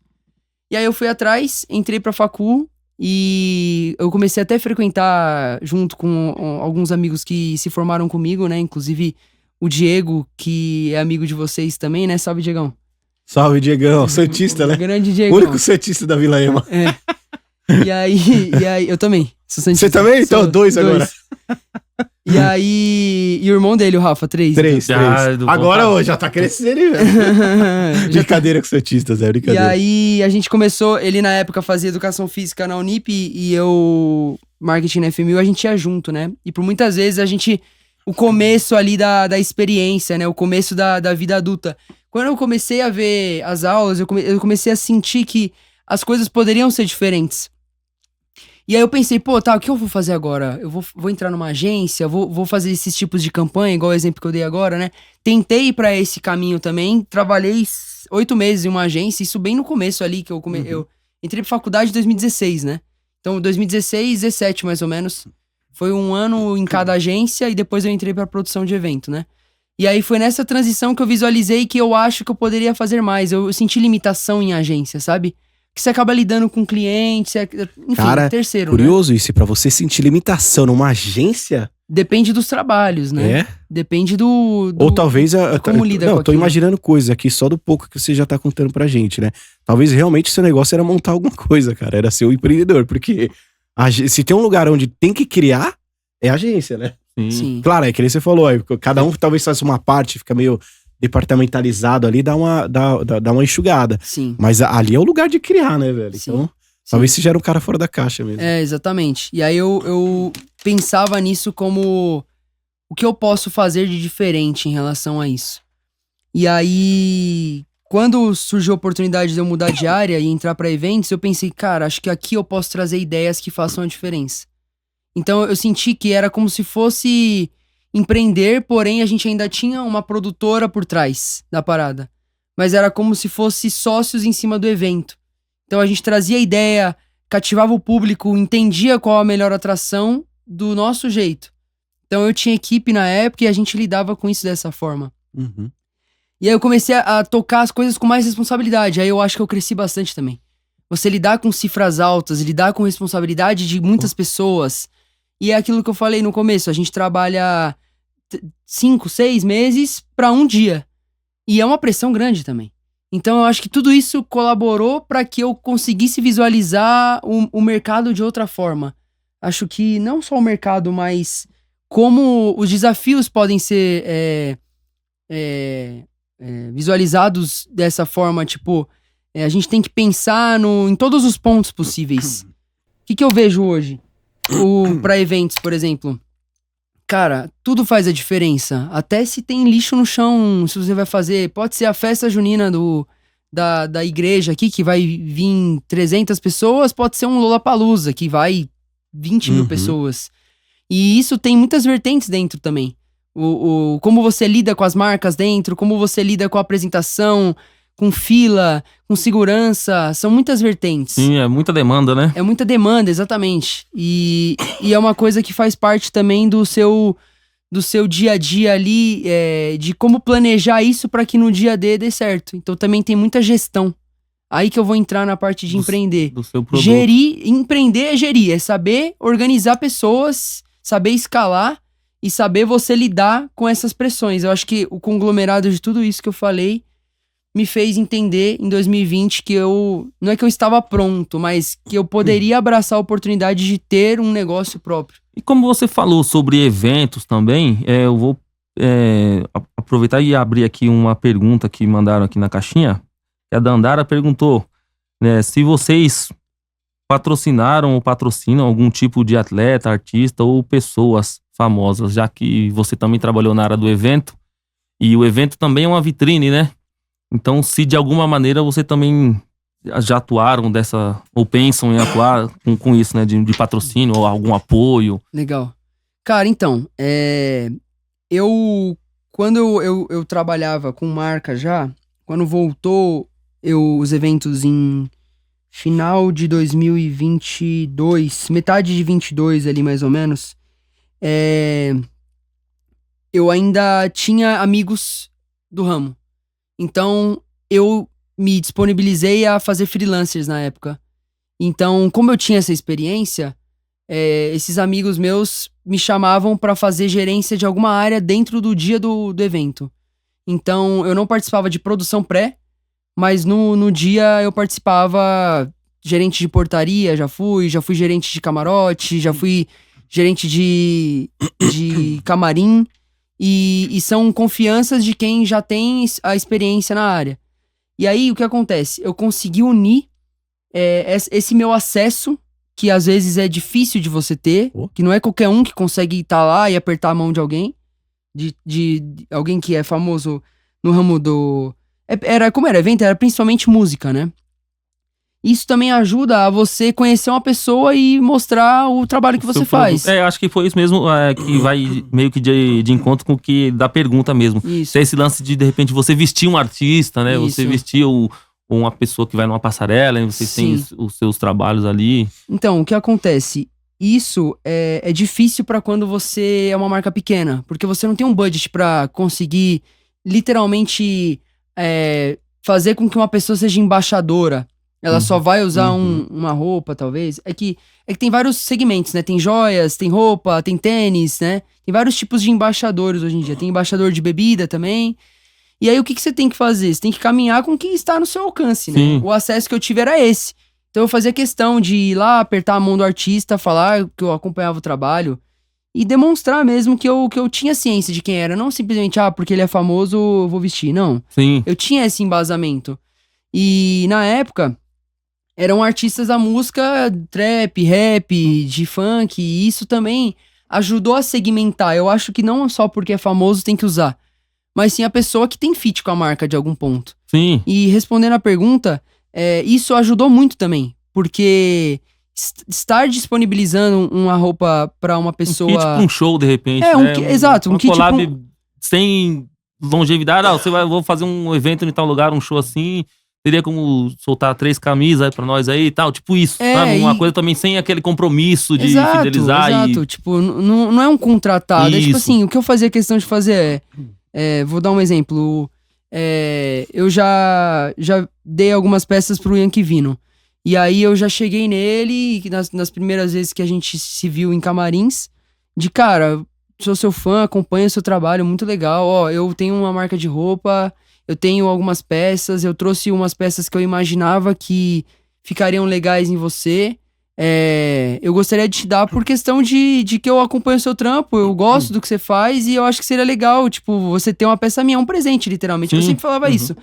E aí eu fui atrás, entrei pra facu e eu comecei até a frequentar junto com alguns amigos que se formaram comigo, né? Inclusive o Diego, que é amigo de vocês também, né? Salve, Diegão. Salve, Diegão. Santista, né? Grande O Diegão. único Santista da Vila Ema. É. E aí, eu também. Sou santista. Você também? Então, dois agora. E aí, e o irmão dele, o Rafa, 3. Três. Agora, ó, já tá crescendo, hein, velho? Brincadeira com Santistas, E brincadeira. aí, a gente começou, ele na época fazia educação física na Unip e eu marketing na FMU, a gente ia junto, né? E por muitas vezes o começo ali da experiência, né? O começo da vida adulta. Quando eu comecei a ver as aulas, eu comecei a sentir que as coisas poderiam ser diferentes. E aí eu pensei, pô, tá, o que eu vou fazer agora? Eu vou entrar numa agência, vou fazer esses tipos de campanha, igual o exemplo que eu dei agora, né? Tentei ir pra esse caminho também, trabalhei 8 meses em uma agência, isso bem no começo ali, que eu entrei pra faculdade em 2016, né? Então, 2016, 17 mais ou menos, foi um ano em cada agência e depois eu entrei pra produção de evento, né? E aí foi nessa transição que eu visualizei que eu acho que eu poderia fazer mais, eu senti limitação em agência, sabe? Que você acaba lidando com clientes, enfim, Cara, terceiro, curioso isso, e pra você sentir limitação numa agência, Depende dos trabalhos, né? é? Depende do Ou talvez... como lida não, com tô aquilo. imaginando coisas aqui só do pouco que você já tá contando pra gente, né? Talvez realmente seu negócio era montar alguma coisa, cara. Era ser um empreendedor, porque se tem um lugar onde tem que criar, é a agência, né? Sim. Claro, é que nem você falou, aí, cada um talvez faça uma parte, fica meio departamentalizado ali, dá uma enxugada. Sim. Mas ali é o lugar de criar, né, velho? Sim. Então, talvez você gera um cara fora da caixa mesmo. É, exatamente. E aí eu pensava nisso como o que eu posso fazer de diferente em relação a isso. E aí, quando surgiu a oportunidade de eu mudar de área e entrar pra eventos, eu pensei, cara, acho que aqui eu posso trazer ideias que façam a diferença. Então eu senti que era como se fosse empreender, porém a gente ainda tinha uma produtora por trás da parada. Mas era como se fosse sócios em cima do evento. Então a gente trazia a ideia, cativava o público, entendia qual a melhor atração do nosso jeito. Então eu tinha equipe na época e a gente lidava com isso dessa forma. Uhum. E aí eu comecei a tocar as coisas com mais responsabilidade. Aí eu acho que eu cresci bastante também. Você lidar com cifras altas, lidar com responsabilidade de muitas pessoas. E é aquilo que eu falei no começo. A gente trabalha 5, 6 meses pra um dia. E é uma pressão grande também. Então eu acho que tudo isso colaborou para que eu conseguisse visualizar o mercado de outra forma. Acho que não só o mercado, mas como os desafios podem ser visualizados dessa forma, tipo, A gente tem que pensar em todos os pontos possíveis. O que eu vejo hoje? Pra eventos, por exemplo. Cara, tudo faz a diferença. Até se tem lixo no chão, se você vai fazer... Pode ser a festa junina da igreja aqui, que vai vir 300 pessoas. Pode ser um Lollapalooza, que vai 20 mil pessoas. E isso tem muitas vertentes dentro também. Como você lida com as marcas dentro, como você lida com a apresentação, com fila, com segurança, são muitas vertentes. Sim, é muita demanda, né? É muita demanda, exatamente. E é uma coisa que faz parte também do seu dia a dia ali, de como planejar isso para que no dia D dê certo. Então também tem muita gestão. Aí que eu vou entrar na parte de empreender. Do seu produto. Empreender é gerir, é saber organizar pessoas, saber escalar e saber você lidar com essas pressões. Eu acho que o conglomerado de tudo isso que eu falei me fez entender em 2020 que não é que eu estava pronto, mas que eu poderia abraçar a oportunidade de ter um negócio próprio. E como você falou sobre eventos também, eu vou aproveitar e abrir aqui uma pergunta que mandaram aqui na caixinha. A Dandara perguntou, né, se vocês patrocinaram ou patrocinam algum tipo de atleta, artista ou pessoas famosas, já que você também trabalhou na área do evento, e o evento também é uma vitrine, né? Então, se de alguma maneira você também já atuaram ou pensam em atuar com isso, né? De patrocínio ou algum apoio. Legal. Cara, então, quando eu trabalhava com marca já, quando voltou os eventos em final de 2022, metade de 22 ali mais ou menos, eu ainda tinha amigos do ramo. Então, eu me disponibilizei a fazer freelancers na época. Então, como eu tinha essa experiência, esses amigos meus me chamavam para fazer gerência de alguma área dentro do dia do evento. Então, eu não participava de produção pré, mas no dia eu participava gerente de portaria, já fui gerente de camarote, já fui gerente de camarim. E são confianças de quem já tem a experiência na área. E aí, o que acontece? Eu consegui unir esse meu acesso, que às vezes é difícil de você ter, que não é qualquer um que consegue estar lá e apertar a mão de alguém, de alguém que é famoso no ramo do... Como era evento? Era principalmente música, né? Isso também ajuda a você conhecer uma pessoa e mostrar o trabalho que você faz. Acho que foi isso mesmo que vai meio que de encontro com o que da pergunta mesmo. Isso. Esse lance de repente, você vestir um artista, né? Isso. Você vestir uma pessoa que vai numa passarela, e vocês têm os seus trabalhos ali. Então, o que acontece? Isso é difícil pra quando você é uma marca pequena, porque você não tem um budget pra conseguir literalmente fazer com que uma pessoa seja embaixadora. Ela só vai usar uma roupa, talvez. É que tem vários segmentos, né? Tem joias, tem roupa, tem tênis, né? Tem vários tipos de embaixadores hoje em dia. Tem embaixador de bebida também. E aí, o que você tem que fazer? Você tem que caminhar com o que está no seu alcance, né? Sim. O acesso que eu tive era esse. Então, eu fazia questão de ir lá, apertar a mão do artista, falar que eu acompanhava o trabalho e demonstrar mesmo que eu tinha ciência de quem era. Não simplesmente, porque ele é famoso, eu vou vestir. Não. Sim. Eu tinha esse embasamento. E, na época... eram artistas da música trap, rap, de funk, e isso também ajudou a segmentar. Eu acho que não só porque é famoso tem que usar, mas sim a pessoa que tem fit com a marca de algum ponto. Sim. E respondendo a pergunta, isso ajudou muito também, porque estar disponibilizando uma roupa pra uma pessoa... Um kit pra um show, de repente. Exato, um kit collab sem longevidade. Vou fazer um evento em tal lugar, um show assim... Teria como soltar 3 camisas pra nós aí e tal, tipo isso, sabe? Uma coisa também sem aquele compromisso de fidelizar. Exato, tipo, não é um contratado. É tipo assim, o que eu fazia questão de fazer vou dar um exemplo. Eu já dei algumas peças pro Yankee Vino. E aí eu já cheguei nele, nas primeiras vezes que a gente se viu em camarins, de cara, sou seu fã, acompanho o seu trabalho, muito legal. Eu tenho uma marca de roupa... Eu tenho algumas peças, eu trouxe umas peças que eu imaginava que ficariam legais em você. Eu gostaria de te dar por questão de que eu acompanho o seu trampo, eu gosto do que você faz e eu acho que seria legal, tipo, você ter uma peça minha, um presente, literalmente. Eu sempre falava isso.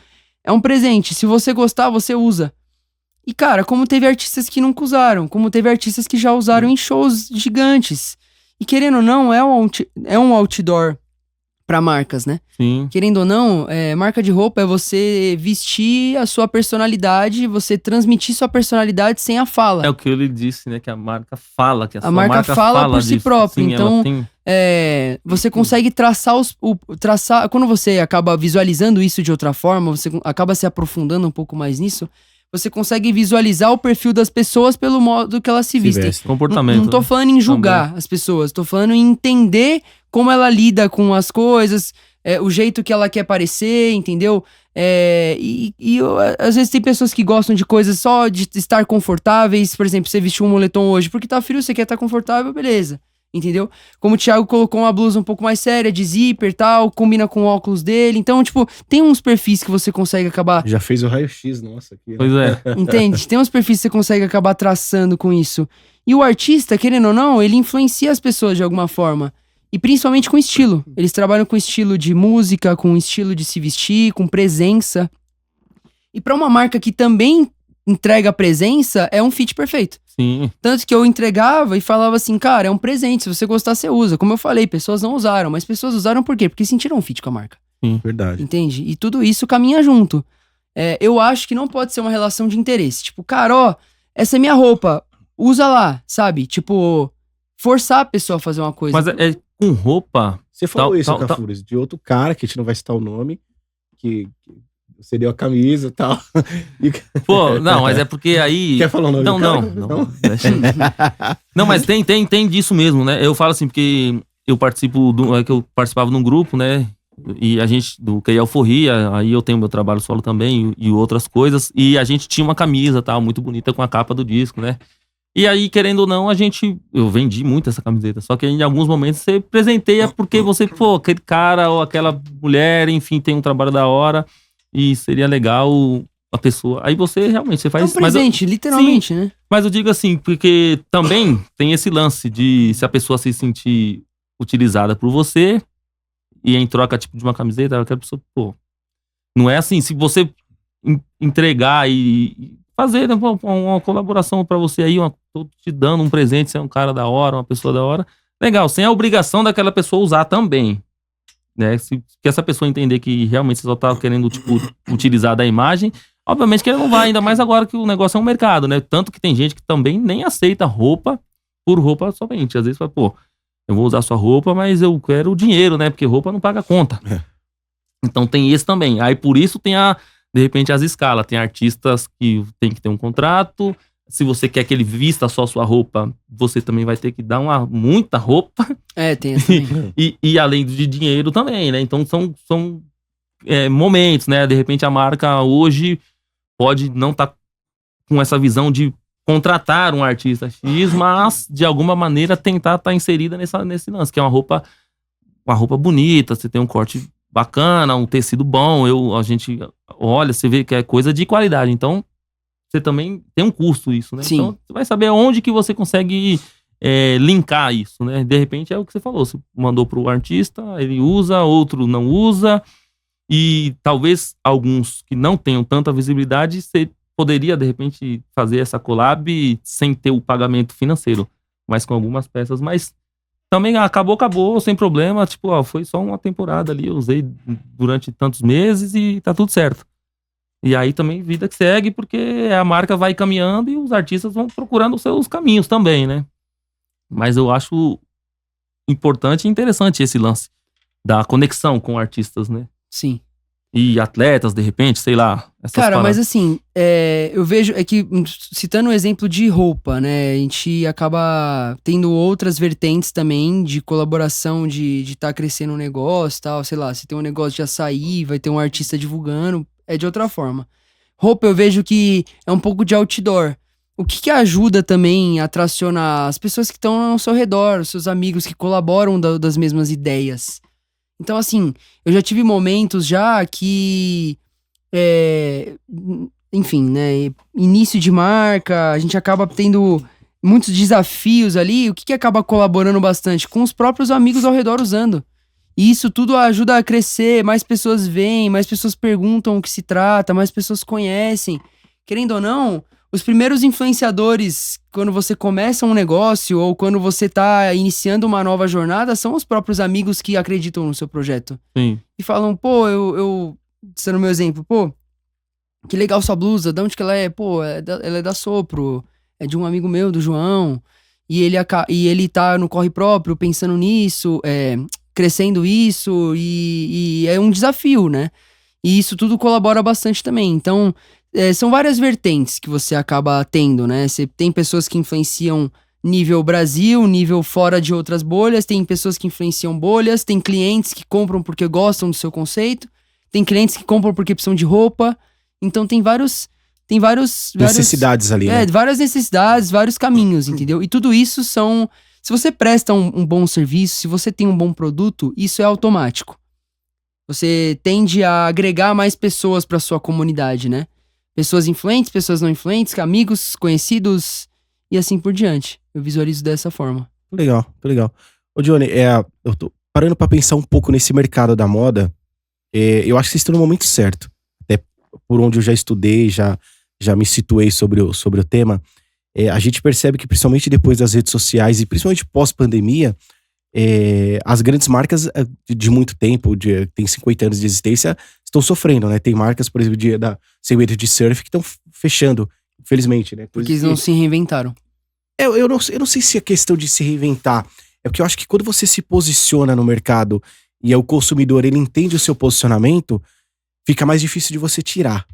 É um presente. Se você gostar, você usa. E, cara, como teve artistas que nunca usaram, como teve artistas que já usaram em shows gigantes. E querendo ou não, é um outdoor pra marcas, né? Sim. Querendo ou não, marca de roupa é você vestir a sua personalidade, você transmitir sua personalidade sem a fala. É o que ele disse, né? Que a marca fala, que a sua marca fala por si disso. própria. Sim, Então, ela tem... você consegue traçar quando você acaba visualizando isso de outra forma, você acaba se aprofundando um pouco mais nisso, você consegue visualizar o perfil das pessoas pelo modo que elas se vestem. Comportamento. Não tô falando em julgar as pessoas, tô falando em entender como ela lida com as coisas, o jeito que ela quer parecer, entendeu? Às vezes tem pessoas que gostam de coisas só de estar confortáveis. Por exemplo, você vestiu um moletom hoje porque tá frio, você quer estar confortável, beleza. Entendeu? Como o Thiago colocou uma blusa um pouco mais séria, de zíper e tal, combina com o óculos dele. Então, tipo, tem uns perfis que você consegue acabar... Já fez o raio-x, nossa. Aqui, né? Pois é. Entende? Tem uns perfis que você consegue acabar traçando com isso. E o artista, querendo ou não, ele influencia as pessoas de alguma forma. E principalmente com estilo. Eles trabalham com estilo de música, com estilo de se vestir, com presença. E pra uma marca que também entrega presença, é um fit perfeito. Sim. Tanto que eu entregava e falava assim, cara, é um presente, se você gostar, você usa. Como eu falei, pessoas não usaram, mas pessoas usaram por quê? Porque sentiram um fit com a marca. Sim. Verdade. Entende? E tudo isso caminha junto. Eu acho que não pode ser uma relação de interesse. Tipo, cara, ó, essa é minha roupa, usa lá, sabe? Tipo, forçar a pessoa a fazer uma coisa. Mas é com roupa... Você falou isso, Cafures, de outro cara, que a gente não vai citar o nome, que você deu a camisa e tal. Pô, não, mas é porque aí... Quer falar o nome não, do cara? Não. Não, mas tem disso mesmo, né? Eu falo assim, porque eu participava de um grupo, né? E a gente, do que é Alforria, aí eu tenho meu trabalho solo também e outras coisas. E a gente tinha uma camisa, tal, muito bonita com a capa do disco, né? E aí, querendo ou não, eu vendi muito essa camiseta. Só que em alguns momentos você presenteia porque você, pô, aquele cara ou aquela mulher, enfim, tem um trabalho da hora e seria legal a pessoa. Aí você realmente, você faz... É um presente, literalmente, sim, né? Mas eu digo assim, porque também tem esse lance de se a pessoa se sentir utilizada por você e em troca, tipo, de uma camiseta, aquela pessoa, pô... Não é assim, se você entregar e fazer, né, uma colaboração pra você aí, tô te dando um presente, você é um cara da hora, uma pessoa da hora, legal, sem a obrigação daquela pessoa usar também, né? Se essa pessoa entender que realmente você só tá querendo, tipo, utilizar da imagem, obviamente que ele não vai, ainda mais agora que o negócio é um mercado, né? Tanto que tem gente que também nem aceita roupa por roupa somente. Às vezes fala, pô, eu vou usar sua roupa, mas eu quero o dinheiro, né? Porque roupa não paga conta. Então tem esse também. Aí por isso tem de repente, as escalas. Tem artistas que tem que ter um contrato. Se você quer que ele vista só sua roupa, você também vai ter que dar muita roupa. Tem essa também. E além de dinheiro também, né? Então são momentos, né? De repente a marca hoje pode não estar com essa visão de contratar um artista X, mas de alguma maneira tentar estar inserida nesse lance, que é uma roupa bonita, você tem um corte bacana, um tecido bom, a gente olha, você vê que é coisa de qualidade, então você também tem um custo isso, né? Sim. Então você vai saber onde que você consegue linkar isso, né? De repente é o que você falou, você mandou pro artista, ele usa, outro não usa, e talvez alguns que não tenham tanta visibilidade, você poderia, de repente, fazer essa collab sem ter o pagamento financeiro, mas com algumas peças, mas também acabou, sem problema, tipo, ó, foi só uma temporada ali, eu usei durante tantos meses e tá tudo certo. E aí também vida que segue, porque a marca vai caminhando e os artistas vão procurando os seus caminhos também, né? Mas eu acho importante e interessante esse lance da conexão com artistas, né? Sim. E atletas, de repente, sei lá. Cara, mas assim, eu vejo, que citando o exemplo de roupa, né, a gente acaba tendo outras vertentes também de colaboração, de tá crescendo um negócio e tal, sei lá, se tem um negócio de açaí, vai ter um artista divulgando, é de outra forma. Roupa eu vejo que é um pouco de outdoor. O que ajuda também a tracionar as pessoas que estão ao seu redor, os seus amigos que colaboram das mesmas ideias. Então, assim, eu já tive momentos já que, enfim, né, início de marca, a gente acaba tendo muitos desafios ali, o que acaba colaborando bastante? Com os próprios amigos ao redor usando. E isso tudo ajuda a crescer, mais pessoas veem, mais pessoas perguntam o que se trata, mais pessoas conhecem. Querendo ou não, os primeiros influenciadores, quando você começa um negócio ou quando você tá iniciando uma nova jornada, são os próprios amigos que acreditam no seu projeto. Sim. E falam, pô, sendo meu exemplo, pô, que legal sua blusa, de onde que ela é? Pô, ela é da Sopro, é de um amigo meu, do João, e ele tá no corre próprio, pensando nisso, crescendo isso, e é um desafio, né? E isso tudo colabora bastante também. Então, são várias vertentes que você acaba tendo, né? Você tem pessoas que influenciam nível Brasil, nível fora de outras bolhas, tem pessoas que influenciam bolhas, tem clientes que compram porque gostam do seu conceito, tem clientes que compram porque precisam de roupa. Então tem vários necessidades ali, né? Várias necessidades, vários caminhos, entendeu? E tudo isso são... Se você presta um bom serviço, se você tem um bom produto, isso é automático. Você tende a agregar mais pessoas para sua comunidade, né? Pessoas influentes, pessoas não influentes, amigos, conhecidos e assim por diante. Eu visualizo dessa forma. Legal, legal. Ô, Johnny, eu tô parando pra pensar um pouco nesse mercado da moda. Eu acho que vocês estão no momento certo. Até por onde eu já estudei, já me situei sobre o tema. A gente percebe que, principalmente depois das redes sociais e principalmente pós-pandemia, as grandes marcas de muito tempo, tem 50 anos de existência, estão sofrendo, né? Tem marcas, por exemplo, da segmento de surf que estão fechando, infelizmente, né? Porque eles não se reinventaram. Eu não sei se é questão de se reinventar. É porque eu acho que quando você se posiciona no mercado e o consumidor ele entende o seu posicionamento, fica mais difícil de você tirar,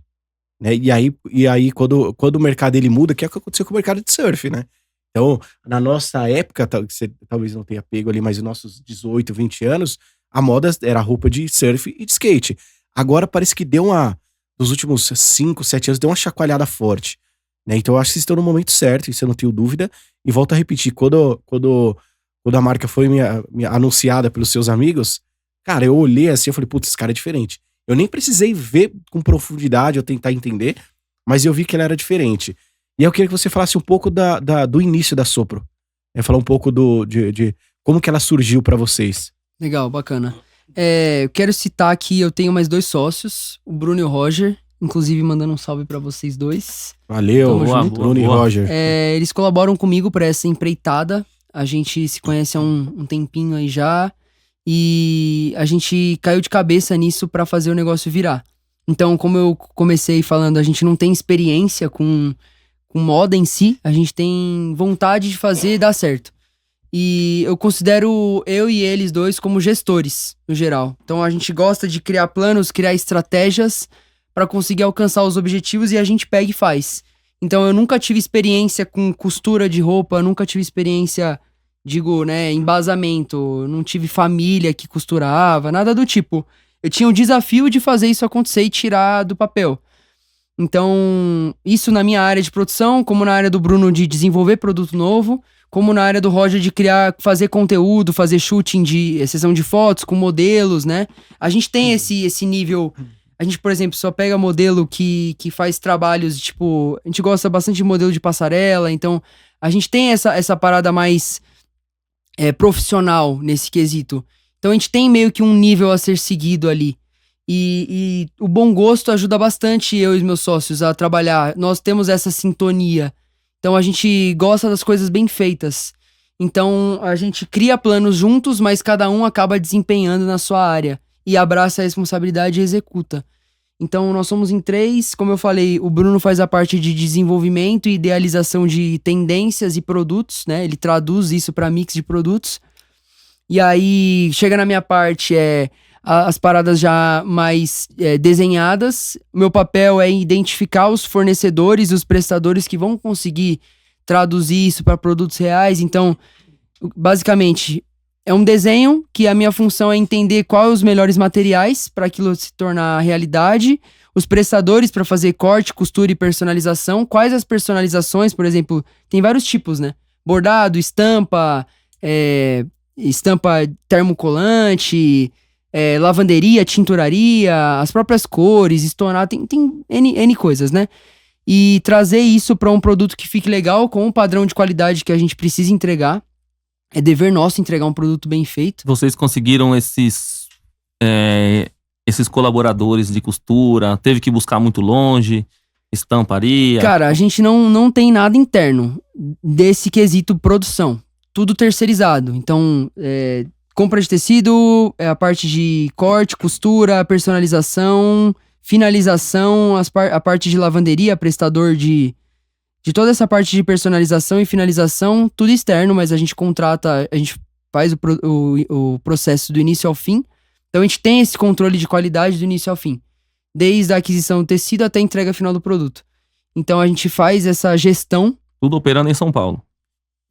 né? E aí quando o mercado ele muda, que é o que aconteceu com o mercado de surf, né? Então, na nossa época, você talvez não tenha pego ali, mas nos nossos 18, 20 anos, a moda era roupa de surf e de skate. Agora parece que nos últimos 5, 7 anos, deu uma chacoalhada forte, né? Então eu acho que vocês estão no momento certo, isso eu não tenho dúvida. E volto a repetir, quando a marca foi anunciada pelos seus amigos, cara, eu olhei assim, eu falei, putz, esse cara é diferente. Eu nem precisei ver com profundidade ou tentar entender, mas eu vi que ela era diferente. E eu queria que você falasse um pouco do início da Sopro. Falar um pouco de como que ela surgiu pra vocês. Legal, bacana. Eu quero citar aqui, eu tenho mais 2 sócios, o Bruno e o Roger, inclusive mandando um salve pra vocês dois. Valeu, Bruno e Roger. Eles colaboram comigo pra essa empreitada. A gente se conhece há um tempinho aí já. E a gente caiu de cabeça nisso pra fazer o negócio virar. Então, como eu comecei falando, a gente não tem experiência com moda em si. A gente tem vontade de fazer e dar certo. E eu considero eu e eles dois como gestores, no geral. Então, a gente gosta de criar planos, criar estratégias pra conseguir alcançar os objetivos e a gente pega e faz. Então, eu nunca tive experiência com costura de roupa, nunca tive experiência... Digo, né, embasamento, não tive família que costurava, nada do tipo. Eu tinha o desafio de fazer isso acontecer e tirar do papel. Então, isso na minha área de produção, como na área do Bruno de desenvolver produto novo, como na área do Roger de fazer conteúdo, fazer shooting de sessão de fotos com modelos, né? A gente tem esse nível... A gente, por exemplo, só pega modelo que faz trabalhos, tipo... A gente gosta bastante de modelo de passarela, então a gente tem essa parada mais... profissional nesse quesito. Então a gente tem meio que um nível a ser seguido ali. E o bom gosto ajuda bastante eu e os meus sócios a trabalhar. Nós temos essa sintonia. Então a gente gosta das coisas bem feitas. Então a gente cria planos juntos, mas cada um acaba desempenhando na sua área. E abraça a responsabilidade e executa. Então nós somos em 3, como eu falei, o Bruno faz a parte de desenvolvimento e idealização de tendências e produtos, né? Ele traduz isso para mix de produtos. E aí chega na minha parte as paradas já mais desenhadas. Meu papel é identificar os fornecedores, os prestadores que vão conseguir traduzir isso para produtos reais. Então, basicamente, é um desenho que a minha função é entender quais os melhores materiais para aquilo se tornar realidade, os prestadores para fazer corte, costura e personalização, quais as personalizações, por exemplo, tem vários tipos, né? Bordado, estampa termocolante, lavanderia, tinturaria, as próprias cores, estonar, tem N coisas, né? E trazer isso para um produto que fique legal, com o padrão de qualidade que a gente precisa entregar. É dever nosso entregar um produto bem feito. Vocês conseguiram esses colaboradores de costura? Teve que buscar muito longe? Estamparia? Cara, a gente não tem nada interno desse quesito produção. Tudo terceirizado. Então, compra de tecido, a parte de corte, costura, personalização, finalização, a parte de lavanderia, prestador de toda essa parte de personalização e finalização, tudo externo, mas a gente contrata, a gente faz o processo do início ao fim. Então a gente tem esse controle de qualidade do início ao fim, desde a aquisição do tecido até a entrega final do produto. Então a gente faz essa gestão. Tudo operando em São Paulo?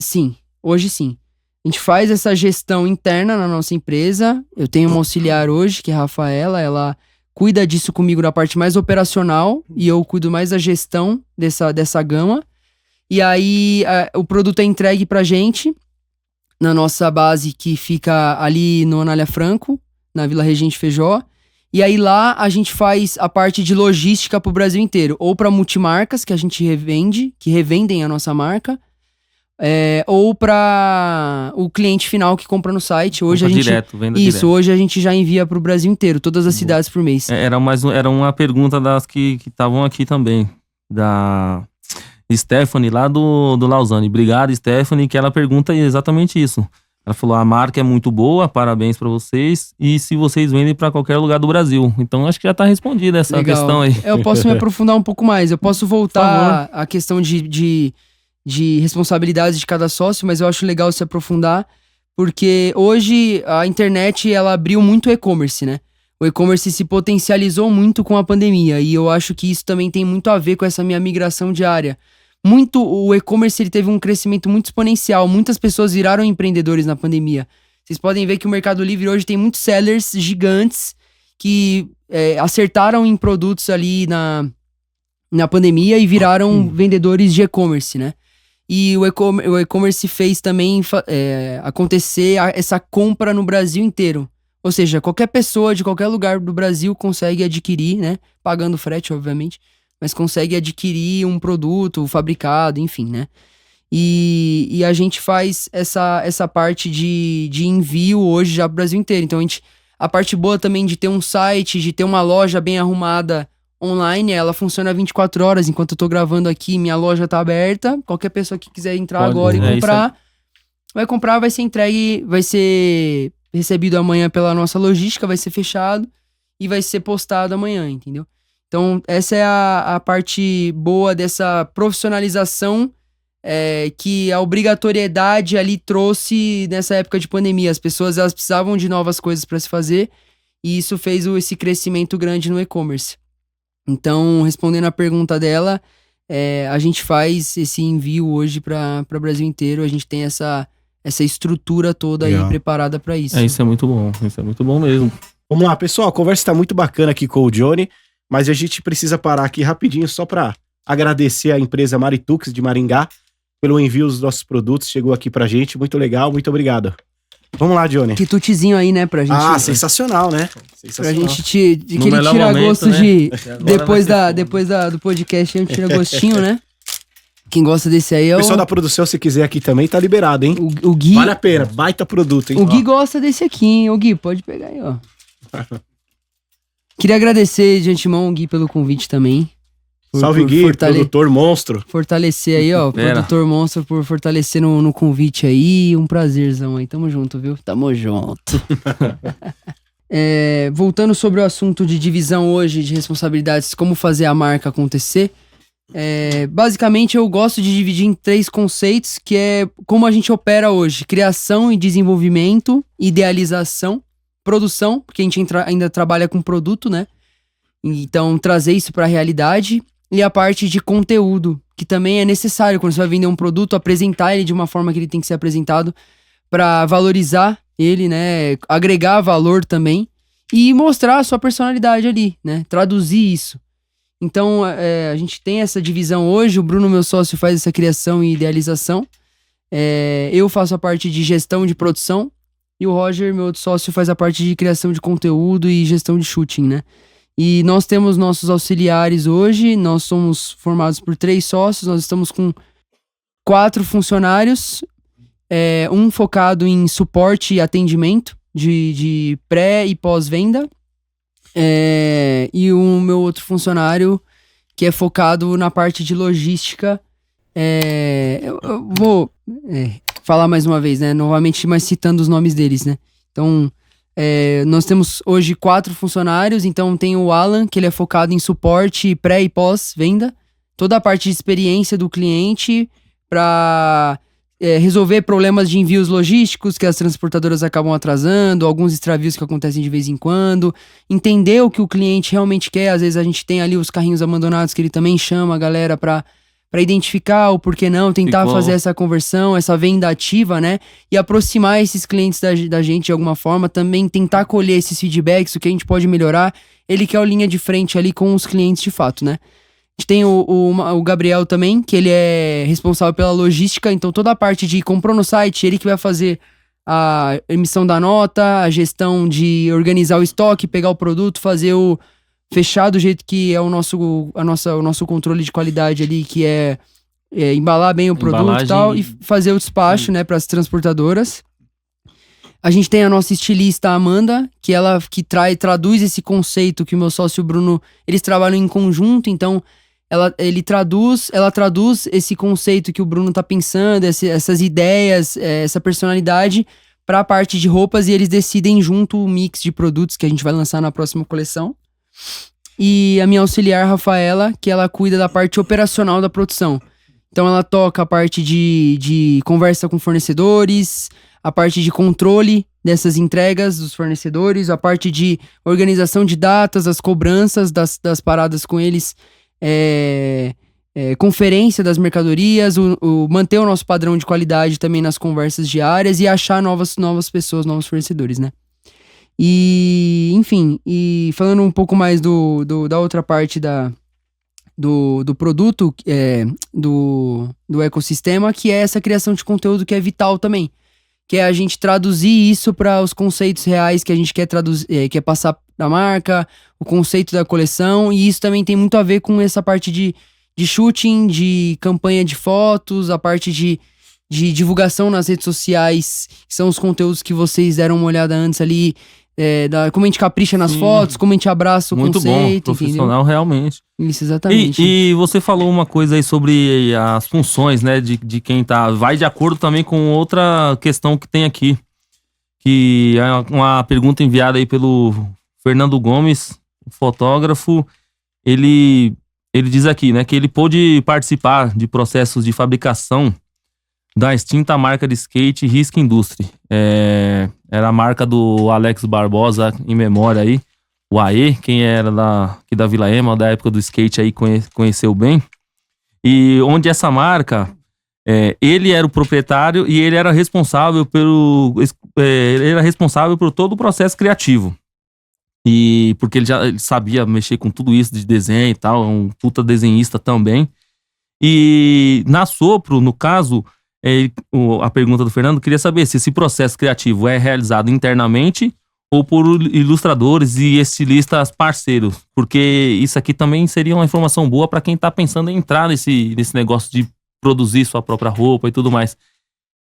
Sim, hoje sim. A gente faz essa gestão interna na nossa empresa. Eu tenho uma auxiliar hoje, que é a Rafaela, ela cuida disso comigo na parte mais operacional e eu cuido mais da gestão dessa gama. E aí o produto é entregue pra gente na nossa base que fica ali no Anália Franco, na Vila Regente Feijó. E aí lá a gente faz a parte de logística pro Brasil inteiro. Ou pra multimarcas, que a gente revende, que revendem a nossa marca. Ou para o cliente final que compra no site. Hoje Compra a gente direto, venda direto. Hoje a gente já envia pro Brasil inteiro, todas as cidades por mês. Era uma pergunta das que estavam aqui também, da Stephanie lá do Lausanne. Obrigado, Stephanie, que ela pergunta exatamente isso. Ela falou: a marca é muito boa, parabéns pra vocês, e se vocês vendem pra qualquer lugar do Brasil. Então acho que já tá respondida essa Legal. questão aí. Eu posso me aprofundar um pouco mais. Eu posso voltar à questão de responsabilidades de cada sócio, mas eu acho legal se aprofundar, porque hoje a internet, ela abriu muito o e-commerce, né? O e-commerce se potencializou muito com a pandemia, e eu acho que isso também tem muito a ver com essa minha migração diária. O e-commerce, ele teve um crescimento muito exponencial, muitas pessoas viraram empreendedores na pandemia. Vocês podem ver que o Mercado Livre hoje tem muitos sellers gigantes que acertaram em produtos ali na pandemia e viraram vendedores de e-commerce, né? E o e-commerce fez também acontecer essa compra no Brasil inteiro. Ou seja, qualquer pessoa de qualquer lugar do Brasil consegue adquirir, né? Pagando frete, obviamente, mas consegue adquirir um produto fabricado, enfim, né? E a gente faz essa parte de envio hoje já pro Brasil inteiro. Então a parte boa também de ter um site, de ter uma loja bem arrumada online, ela funciona 24 horas. Enquanto eu tô gravando aqui, minha loja tá aberta. Qualquer pessoa que quiser entrar agora e comprar, vai comprar, vai ser entregue, vai ser recebido amanhã pela nossa logística, vai ser fechado e vai ser postado amanhã, entendeu? Então, essa é a parte boa dessa profissionalização que a obrigatoriedade ali trouxe nessa época de pandemia. As pessoas, elas precisavam de novas coisas para se fazer e isso fez esse crescimento grande no e-commerce. Então, respondendo a pergunta dela, a gente faz esse envio hoje para o Brasil inteiro. A gente tem essa estrutura toda aí preparada para isso. Isso é muito bom. Isso é muito bom mesmo. Vamos lá, pessoal. A conversa tá muito bacana aqui com o Johnny, mas a gente precisa parar aqui rapidinho só para agradecer a empresa Maritux de Maringá pelo envio dos nossos produtos. Chegou aqui pra gente. Muito legal. Muito obrigado. Vamos lá, Johnny. Quitutezinho aí, né, pra gente. Sensacional, né? Pra Sensacional. gente que ele tira gosto, né? Depois do podcast, a gente tira gostinho, né? Quem gosta desse aí é o pessoal da produção, se quiser aqui também, tá liberado, hein? O Gui. Vale a pena, baita produto, hein? O Gui gosta desse aqui, hein? O Gui, pode pegar aí, ó. Queria agradecer de antemão o Gui pelo convite também. Salve, Gui, produtor monstro. Fortalecer aí, ó. Produtor monstro por fortalecer no convite aí. Um prazerzão aí. Tamo junto, viu? Tamo junto. Voltando sobre o assunto de divisão hoje de responsabilidades, como fazer a marca acontecer. Basicamente, eu gosto de dividir em 3 conceitos, que é como a gente opera hoje: criação e desenvolvimento, idealização, produção, porque a gente ainda trabalha com produto, né? Então, trazer isso para a realidade. E a parte de conteúdo, que também é necessário quando você vai vender um produto, apresentar ele de uma forma que ele tem que ser apresentado para valorizar ele, né? Agregar valor também e mostrar a sua personalidade ali, né? Traduzir isso. Então, a gente tem essa divisão hoje. O Bruno, meu sócio, faz essa criação e idealização. Eu faço a parte de gestão de produção e o Roger, meu outro sócio, faz a parte de criação de conteúdo e gestão de shooting, né? E nós temos nossos auxiliares hoje. Nós somos formados por 3 sócios. Nós estamos com 4 funcionários Um focado em suporte e atendimento de pré e pós-venda. E o meu outro funcionário que é focado na parte de logística. Eu vou falar mais uma vez, né? Novamente, mas citando os nomes deles, né? Então, nós temos hoje 4 funcionários. Então, tem o Alan, que ele é focado em suporte pré e pós-venda. Toda a parte de experiência do cliente para resolver problemas de envios logísticos que as transportadoras acabam atrasando, alguns extravios que acontecem de vez em quando, entender o que o cliente realmente quer. Às vezes a gente tem ali os carrinhos abandonados que ele também chama a galera para identificar o porquê não, tentar fazer essa conversão, essa venda ativa, né? E aproximar esses clientes da gente de alguma forma, também tentar colher esses feedbacks, o que a gente pode melhorar. Ele que é o linha de frente ali com os clientes de fato, né? A gente tem o Gabriel também, que ele é responsável pela logística, então toda a parte de comprou no site, ele que vai fazer a emissão da nota, a gestão de organizar o estoque, pegar o produto, fazer o fechar do jeito que é o nosso controle de qualidade ali, que é embalar bem o produto e tal, e fazer o despacho, né, para as transportadoras. A gente tem a nossa estilista Amanda, que ela que traduz esse conceito que o meu sócio Bruno, eles trabalham em conjunto, então ela traduz esse conceito que o Bruno tá pensando, essas ideias, essa personalidade para a parte de roupas, e eles decidem junto o mix de produtos que a gente vai lançar na próxima coleção. E a minha auxiliar Rafaela, que ela cuida da parte operacional da produção. Então ela toca a parte de conversa com fornecedores, a parte de controle dessas entregas dos fornecedores, a parte de organização de datas, as cobranças das paradas com eles, conferência das mercadorias, manter o nosso padrão de qualidade também nas conversas diárias e achar novas pessoas, novos fornecedores, né? E, enfim, e falando um pouco mais da outra parte do produto, do ecossistema, que é essa criação de conteúdo que é vital também. Que é a gente traduzir isso para os conceitos reais que a gente quer traduzir, quer passar da marca, o conceito da coleção, e isso também tem muito a ver com essa parte de shooting, de campanha de fotos, a parte de divulgação nas redes sociais, que são os conteúdos que vocês deram uma olhada antes ali, como a gente capricha nas fotos, como a gente abraça o muito conceito. Muito bom, profissional, entendeu? Realmente. Isso, exatamente. E você falou uma coisa aí sobre as funções, né, de quem tá... Vai de acordo também com outra questão que tem aqui, que é uma pergunta enviada aí pelo Fernando Gomes, fotógrafo. Ele diz aqui, né, que ele pôde participar de processos de fabricação da extinta marca de skate Risca Industry. Era a marca do Alex Barbosa, em memória aí, o AE, quem era aqui da Vila Ema, da época do skate aí, conheceu bem. E onde essa marca, ele era o proprietário e ele era responsável por todo o processo criativo. E porque ele sabia mexer com tudo isso de desenho e tal, é um puta desenhista também. E na Sopro, no caso, a pergunta do Fernando, queria saber se esse processo criativo é realizado internamente ou por ilustradores e estilistas parceiros, porque isso aqui também seria uma informação boa para quem está pensando em entrar nesse negócio de produzir sua própria roupa e tudo mais.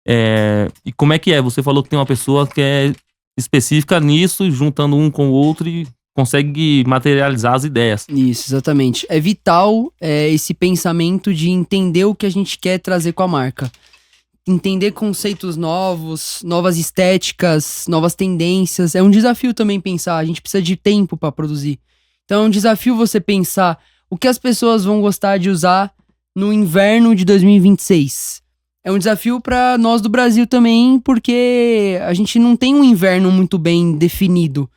E como é que é? Você falou que tem uma pessoa que é específica nisso, juntando um com o outro e consegue materializar as ideias. Isso, exatamente. É vital esse pensamento de entender o que a gente quer trazer com a marca. Entender conceitos novos, novas estéticas, novas tendências. É um desafio também pensar, a gente precisa de tempo para produzir. Então é um desafio você pensar o que as pessoas vão gostar de usar no inverno de 2026. É um desafio para nós do Brasil também, porque a gente não tem um inverno muito bem definido.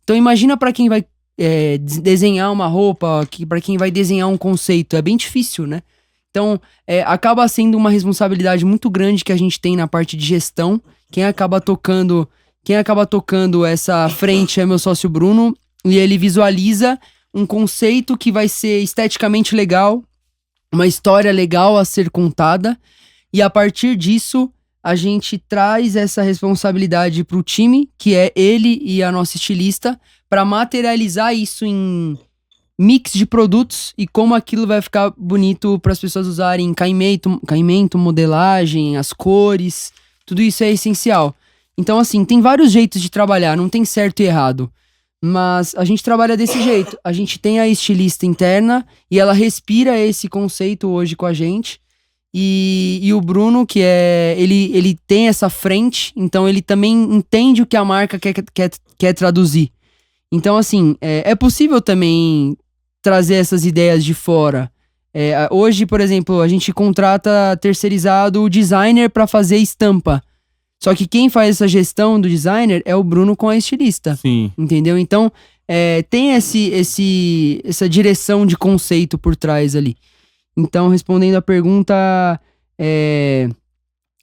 Então imagina para quem vai desenhar uma roupa, para quem vai desenhar um conceito, é bem difícil, né? Então, acaba sendo uma responsabilidade muito grande que a gente tem na parte de gestão. Quem acaba tocando essa frente é meu sócio Bruno, e ele visualiza um conceito que vai ser esteticamente legal, uma história legal a ser contada, e a partir disso, a gente traz essa responsabilidade pro time, que é ele e a nossa estilista, para materializar isso em mix de produtos e como aquilo vai ficar bonito para as pessoas usarem caimento, modelagem, as cores, tudo isso é essencial. Então, assim, tem vários jeitos de trabalhar, não tem certo e errado. Mas a gente trabalha desse jeito. A gente tem a estilista interna e ela respira esse conceito hoje com a gente. E o Bruno, que ele tem essa frente, então ele também entende o que a marca quer traduzir. Então, assim, é possível também trazer essas ideias de fora. Hoje, por exemplo, a gente contrata terceirizado o designer para fazer estampa. Só que quem faz essa gestão do designer é o Bruno com a estilista. Sim. Entendeu? Então, tem essa direção de conceito por trás ali. Então, respondendo a pergunta,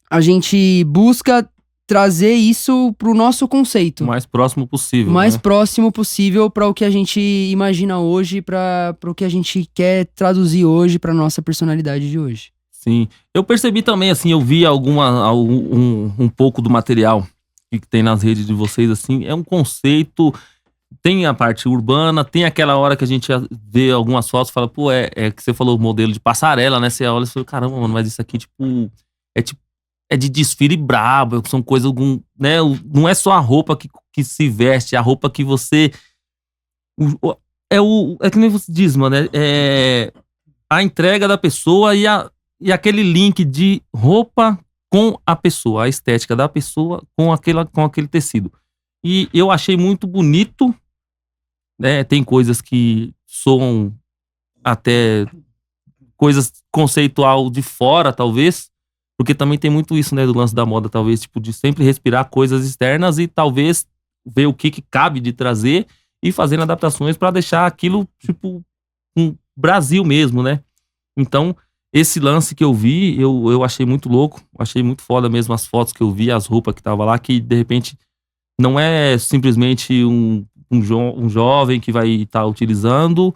a gente busca trazer isso pro nosso conceito. O mais próximo possível. O mais né? próximo possível para o que a gente imagina hoje, para o que a gente quer traduzir hoje, para nossa personalidade de hoje. Sim. Eu percebi também, assim, eu vi um pouco do material que tem nas redes de vocês, assim, é um conceito, tem a parte urbana, tem aquela hora que a gente vê algumas fotos e fala, pô, que você falou modelo de passarela, né? Você olha e fala, caramba, mano, mas isso aqui, é de desfile brabo, são coisas, né? Não é só a roupa que se veste, é a roupa que você... É que nem você diz, mano, a entrega da pessoa e aquele link de roupa com a pessoa, a estética da pessoa com aquele tecido. E eu achei muito bonito, né? Tem coisas que soam até coisas conceitual de fora, talvez, porque também tem muito isso, né, do lance da moda, talvez, tipo, de sempre respirar coisas externas e talvez ver o que cabe de trazer e fazendo adaptações para deixar aquilo, tipo, um Brasil mesmo, né? Então, esse lance que eu vi, eu achei muito louco, achei muito foda mesmo as fotos que eu vi, as roupas que tava lá, que de repente não é simplesmente um jovem que vai estar utilizando,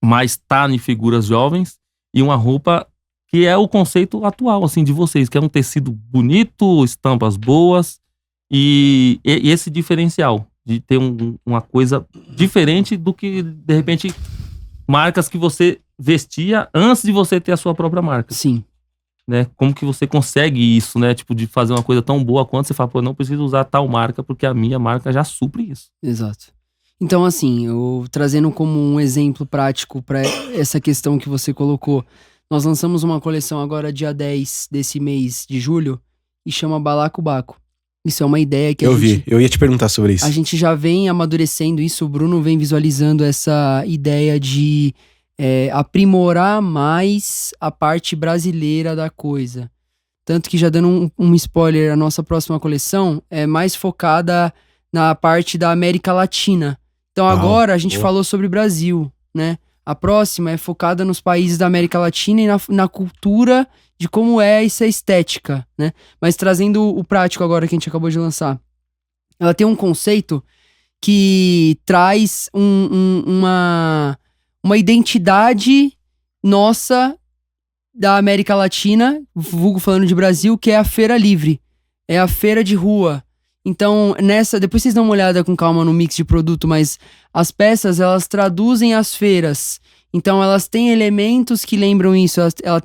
mas tá em figuras jovens, e uma roupa que é o conceito atual, assim, de vocês, que é um tecido bonito, estampas boas, e esse diferencial de ter uma coisa diferente do que, de repente, marcas que você vestia antes de você ter a sua própria marca. Sim. Né? Como que você consegue isso, né? Tipo, de fazer uma coisa tão boa quanto você fala, pô, eu não preciso usar tal marca porque a minha marca já supre isso. Exato. Então, assim, eu trazendo como um exemplo prático para essa questão que você colocou, nós lançamos uma coleção agora dia 10 desse mês de julho e chama Balacobaco. Isso é uma ideia que eu ia te perguntar sobre isso. A gente já vem amadurecendo isso, o Bruno vem visualizando essa ideia de aprimorar mais a parte brasileira da coisa. Tanto que já dando um spoiler, a nossa próxima coleção é mais focada na parte da América Latina. Então agora a gente falou sobre o Brasil, né? A próxima é focada nos países da América Latina e na cultura de como é essa estética, né? Mas trazendo o prático agora que a gente acabou de lançar. Ela tem um conceito que traz uma identidade nossa da América Latina, vulgo falando de Brasil, que é a Feira Livre. É a feira de rua. Então, depois vocês dão uma olhada com calma no mix de produto, mas as peças, elas traduzem as feiras. Então, elas têm elementos que lembram isso. Ela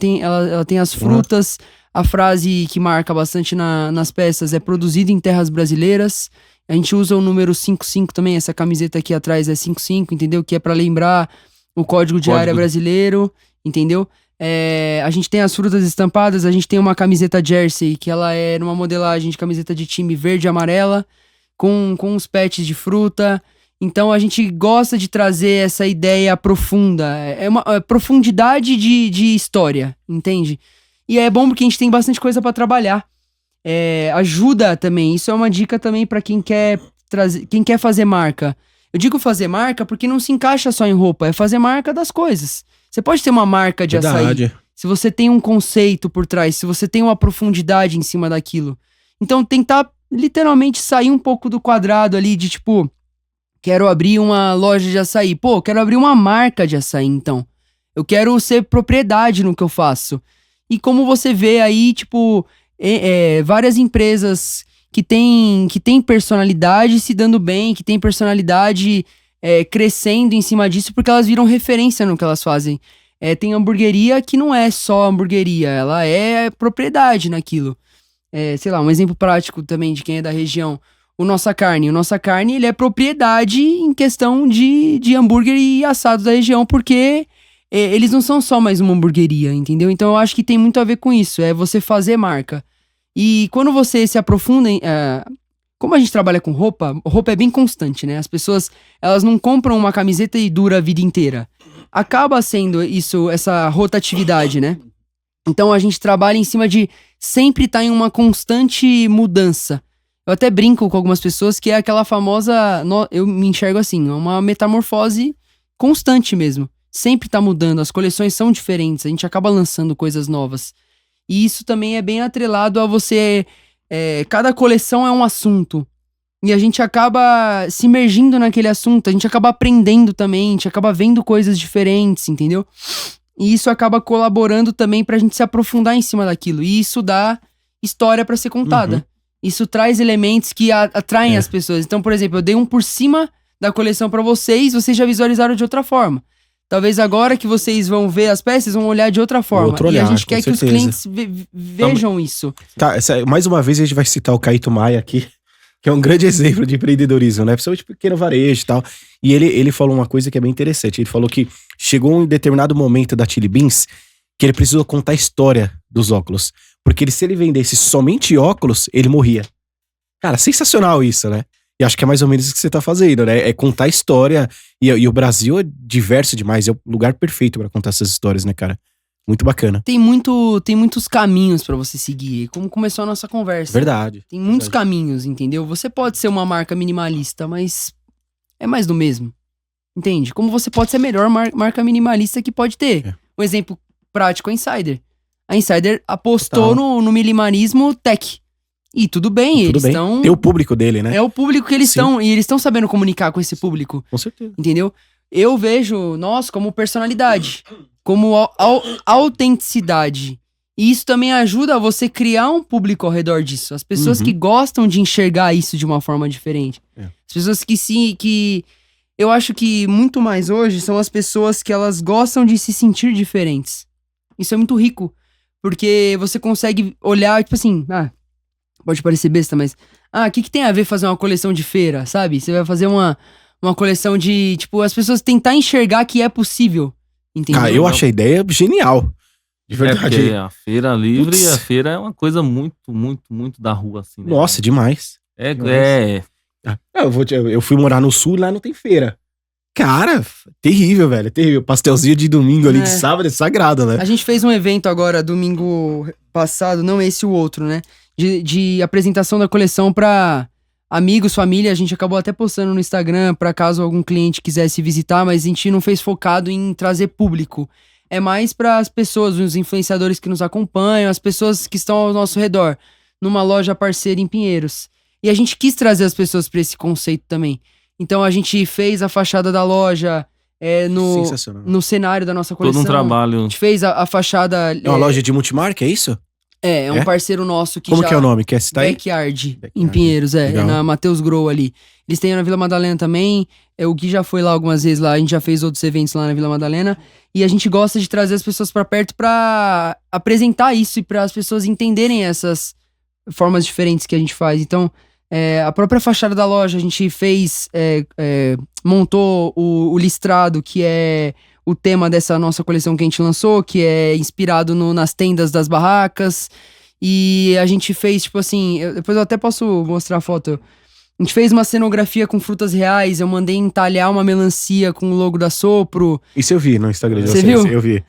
tem as frutas, a frase que marca bastante nas peças é produzido em terras brasileiras. A gente usa o número 55 também, essa camiseta aqui atrás é 55, entendeu? Que é pra lembrar o código de área brasileiro, entendeu? A gente tem as frutas estampadas, a gente tem uma camiseta jersey, que ela é numa modelagem de camiseta de time verde e amarela, com uns patches de fruta. Então a gente gosta de trazer essa ideia profunda, é uma profundidade de história, entende? E é bom porque a gente tem bastante coisa pra trabalhar. Ajuda também, isso é uma dica também pra quem quer fazer marca. Eu digo fazer marca porque não se encaixa só em roupa, é fazer marca das coisas. Você pode ter uma marca de açaí, se você tem um conceito por trás, se você tem uma profundidade em cima daquilo. Então tentar literalmente sair um pouco do quadrado ali de tipo, quero abrir uma loja de açaí. Pô, quero abrir uma marca de açaí então. Eu quero ser propriedade no que eu faço. E como você vê aí, tipo, várias empresas que tem personalidade se dando bem, que tem personalidade crescendo em cima disso, porque elas viram referência no que elas fazem. Tem hamburgueria que não é só hamburgueria, ela é propriedade naquilo. sei lá, um exemplo prático também de quem é da região. O Nossa Carne, ele é propriedade em questão de hambúrguer e assado da região, porque eles não são só mais uma hamburgueria, entendeu? Então eu acho que tem muito a ver com isso, é você fazer marca. E quando você se aprofunda como a gente trabalha com roupa é bem constante, né? As pessoas, elas não compram uma camiseta e dura a vida inteira. Acaba sendo isso, essa rotatividade, né? Então a gente trabalha em cima de sempre estar em uma constante mudança. Eu até brinco com algumas pessoas que é aquela famosa, eu me enxergo assim, uma metamorfose constante mesmo. Sempre tá mudando, as coleções são diferentes, a gente acaba lançando coisas novas. E isso também é bem atrelado a você... cada coleção é um assunto. E a gente acaba se imergindo naquele assunto, a gente acaba aprendendo também, a gente acaba vendo coisas diferentes, entendeu? E isso acaba colaborando também pra gente se aprofundar em cima daquilo. E isso dá história pra ser contada. Uhum. Isso traz elementos que atraem as pessoas. Então, por exemplo, eu dei um por cima da coleção pra vocês já visualizaram de outra forma. Talvez agora que vocês vão ver as peças, vão olhar de outra forma. Outro olhar, e a gente quer com que os clientes vejam isso. Tá, mais uma vez a gente vai citar o Caíto Maia aqui, que é um grande exemplo de empreendedorismo, né? Principalmente pequeno varejo e tal. E ele falou uma coisa que é bem interessante. Ele falou que chegou um determinado momento da Chili Beans que ele precisou contar a história dos óculos. Porque se ele vendesse somente óculos, ele morria. Cara, sensacional isso, né? E acho que é mais ou menos isso que você tá fazendo, né? É contar a história. E o Brasil é diverso demais. É o lugar perfeito pra contar essas histórias, né, cara? Muito bacana. Tem muitos caminhos pra você seguir. Como começou a nossa conversa. Verdade. Tem muitos caminhos, entendeu? Você pode ser uma marca minimalista, mas é mais do mesmo. Entende? Como você pode ser a melhor marca minimalista que pode ter. Um exemplo prático, a Insider. A Insider apostou no minimalismo tech. E tudo bem, eles estão... Tem o público dele, né? É o público que eles estão... E eles estão sabendo comunicar com esse público. Com certeza. Entendeu? Eu vejo nós como personalidade. Como autenticidade. E isso também ajuda a você criar um público ao redor disso. As pessoas que gostam de enxergar isso de uma forma diferente. As pessoas que eu acho que muito mais hoje são as pessoas que elas gostam de se sentir diferentes. Isso é muito rico. Porque você consegue olhar, tipo assim... pode parecer besta, mas... o que tem a ver fazer uma coleção de feira, sabe? Você vai fazer uma coleção de... Tipo, as pessoas tentar enxergar que é possível. Entendeu? Eu achei a ideia genial. De verdade. Porque a feira livre, a feira é uma coisa muito, muito, muito da rua, assim, né? Nossa, demais. Eu fui morar no sul e lá não tem feira. Cara, terrível, velho. Terrível. Pastelzinho de domingo ali, de sábado, é sagrado, né? A gente fez um evento agora, domingo passado, não esse, o outro, né? De apresentação da coleção pra amigos, família. A gente acabou até postando no Instagram pra caso algum cliente quisesse visitar, mas a gente não fez focado em trazer público. É mais para as pessoas, os influenciadores que nos acompanham, as pessoas que estão ao nosso redor, numa loja parceira em Pinheiros. E a gente quis trazer as pessoas para esse conceito também. Então a gente fez a fachada da loja no cenário da nossa coleção. Todo um trabalho. A gente fez a fachada... É uma loja de multimarca, é isso? É um parceiro nosso que Como que é o nome? Quer citar aí? Backyard, em Pinheiros, é na Matheus Grow ali. Eles têm na Vila Madalena também, o Gui já foi lá algumas vezes lá, a gente já fez outros eventos lá na Vila Madalena, e a gente gosta de trazer as pessoas pra perto pra apresentar isso e para as pessoas entenderem essas formas diferentes que a gente faz. Então, a própria fachada da loja, a gente fez, montou o listrado, que é o tema dessa nossa coleção que a gente lançou, que é inspirado nas tendas das barracas. E a gente fez, tipo assim... depois eu até posso mostrar a foto. A gente fez uma cenografia com frutas reais. Eu mandei entalhar uma melancia com o logo da Sopro. Isso eu vi no Instagram de vocês. Você viu? Eu vi.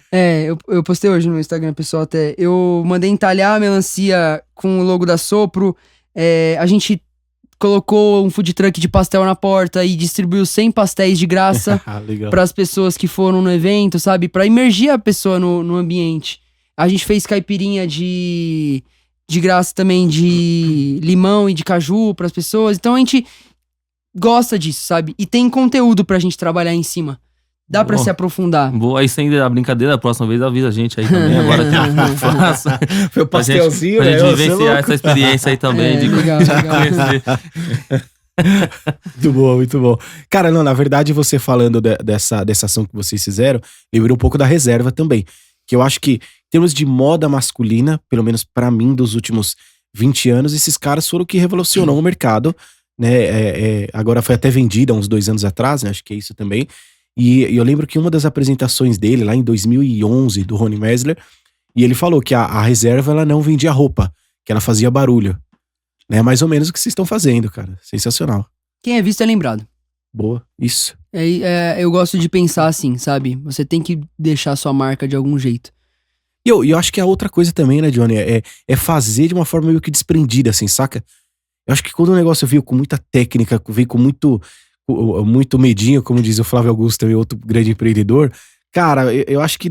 Eu postei hoje no Instagram, pessoal, até. Eu mandei entalhar a melancia com o logo da Sopro. A gente colocou um food truck de pastel na porta e distribuiu 100 pastéis de graça para as pessoas que foram no evento, sabe? Para imergir a pessoa no ambiente. A gente fez caipirinha de graça também, de limão e de caju para as pessoas. Então a gente gosta disso, sabe? E tem conteúdo pra gente trabalhar em cima. Dá pra se aprofundar. Boa, aí sem a brincadeira, a próxima vez avisa a gente aí também. Agora que eu faço. Foi o pastelzinho, pra gente vivenciar essa experiência aí também. Legal. Muito bom, muito bom. Cara, não, na verdade, você falando dessa ação que vocês fizeram, lembrou um pouco da reserva também. Que eu acho que, em termos de moda masculina, pelo menos pra mim, dos últimos 20 anos, esses caras foram o que revolucionou o mercado, né? Agora foi até vendida há uns 2 anos atrás, né? Acho que é isso também. E eu lembro que uma das apresentações dele, lá em 2011, do Rony Mesler, e ele falou que a reserva, ela não vendia roupa, que ela fazia barulho. Né? Mais ou menos o que vocês estão fazendo, cara. Sensacional. Quem é visto é lembrado. Boa, isso. Eu gosto de pensar assim, sabe? Você tem que deixar sua marca de algum jeito. E eu acho que a outra coisa também, né, Johnny, é fazer de uma forma meio que desprendida, assim, saca? Eu acho que quando o negócio veio com muita técnica, veio com muito medinho, como diz o Flávio Augusto, também outro grande empreendedor, cara, eu acho que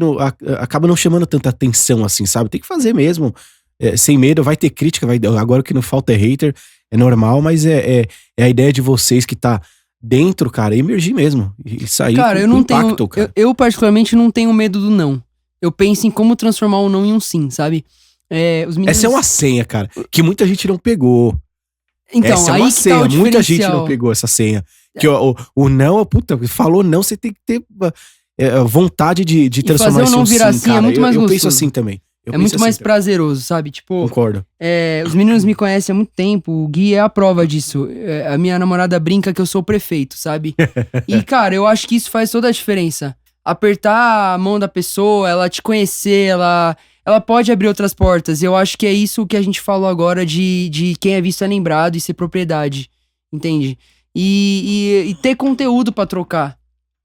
acaba não chamando tanta atenção, assim, sabe? Tem que fazer mesmo, sem medo, vai ter crítica, agora o que não falta é hater, é normal, mas é a ideia de vocês que tá dentro, cara, emergir mesmo, e sair cara, com eu não impacto, tenho, cara. eu particularmente não tenho medo do não. Eu penso em como transformar o não em um sim, sabe? Os meninos... Essa é uma senha, cara, que muita gente não pegou. Então, Essa é aí uma que tá senha, o muita gente diferencial. não pegou essa senha. Que o não, puta, falou não, você tem que ter vontade de transformar fazer o isso não em sim, virar sim é cara. muito mais eu penso gostoso. assim também. É muito mais prazeroso, sabe? Tipo, Concordo. os meninos me conhecem há muito tempo, o Gui é a prova disso. A minha namorada brinca que eu sou o prefeito, sabe? E, cara, eu acho que isso faz toda a diferença. Apertar a mão da pessoa, ela te conhecer, ela pode abrir outras portas. Eu acho que é isso que a gente falou agora de quem é visto é lembrado e ser propriedade, entende? E ter conteúdo pra trocar,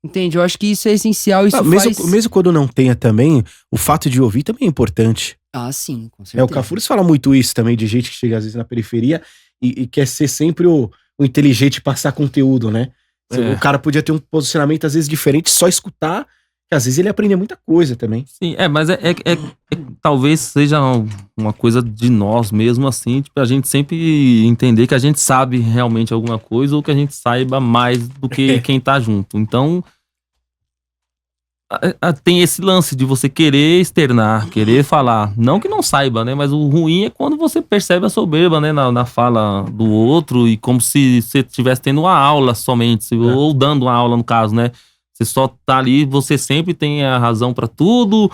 entende? Eu acho que isso é essencial, isso Mesmo quando não tenha também, o fato de ouvir também é importante. Ah, sim, com certeza. O Cafures fala muito isso também, de gente que chega às vezes na periferia e quer ser sempre o inteligente passar conteúdo, né? O cara podia ter um posicionamento às vezes diferente, só escutar, que às vezes ele aprende muita coisa também. Sim, mas talvez seja uma coisa de nós mesmo, assim, tipo, a gente sempre entender que a gente sabe realmente alguma coisa ou que a gente saiba mais do que quem tá junto. Então, tem esse lance de você querer externar, querer falar. Não que não saiba, né? Mas o ruim é quando você percebe a soberba, né? Na fala do outro e como se você estivesse tendo uma aula somente, ou dando uma aula no caso, né? Você só tá ali, você sempre tem a razão pra tudo,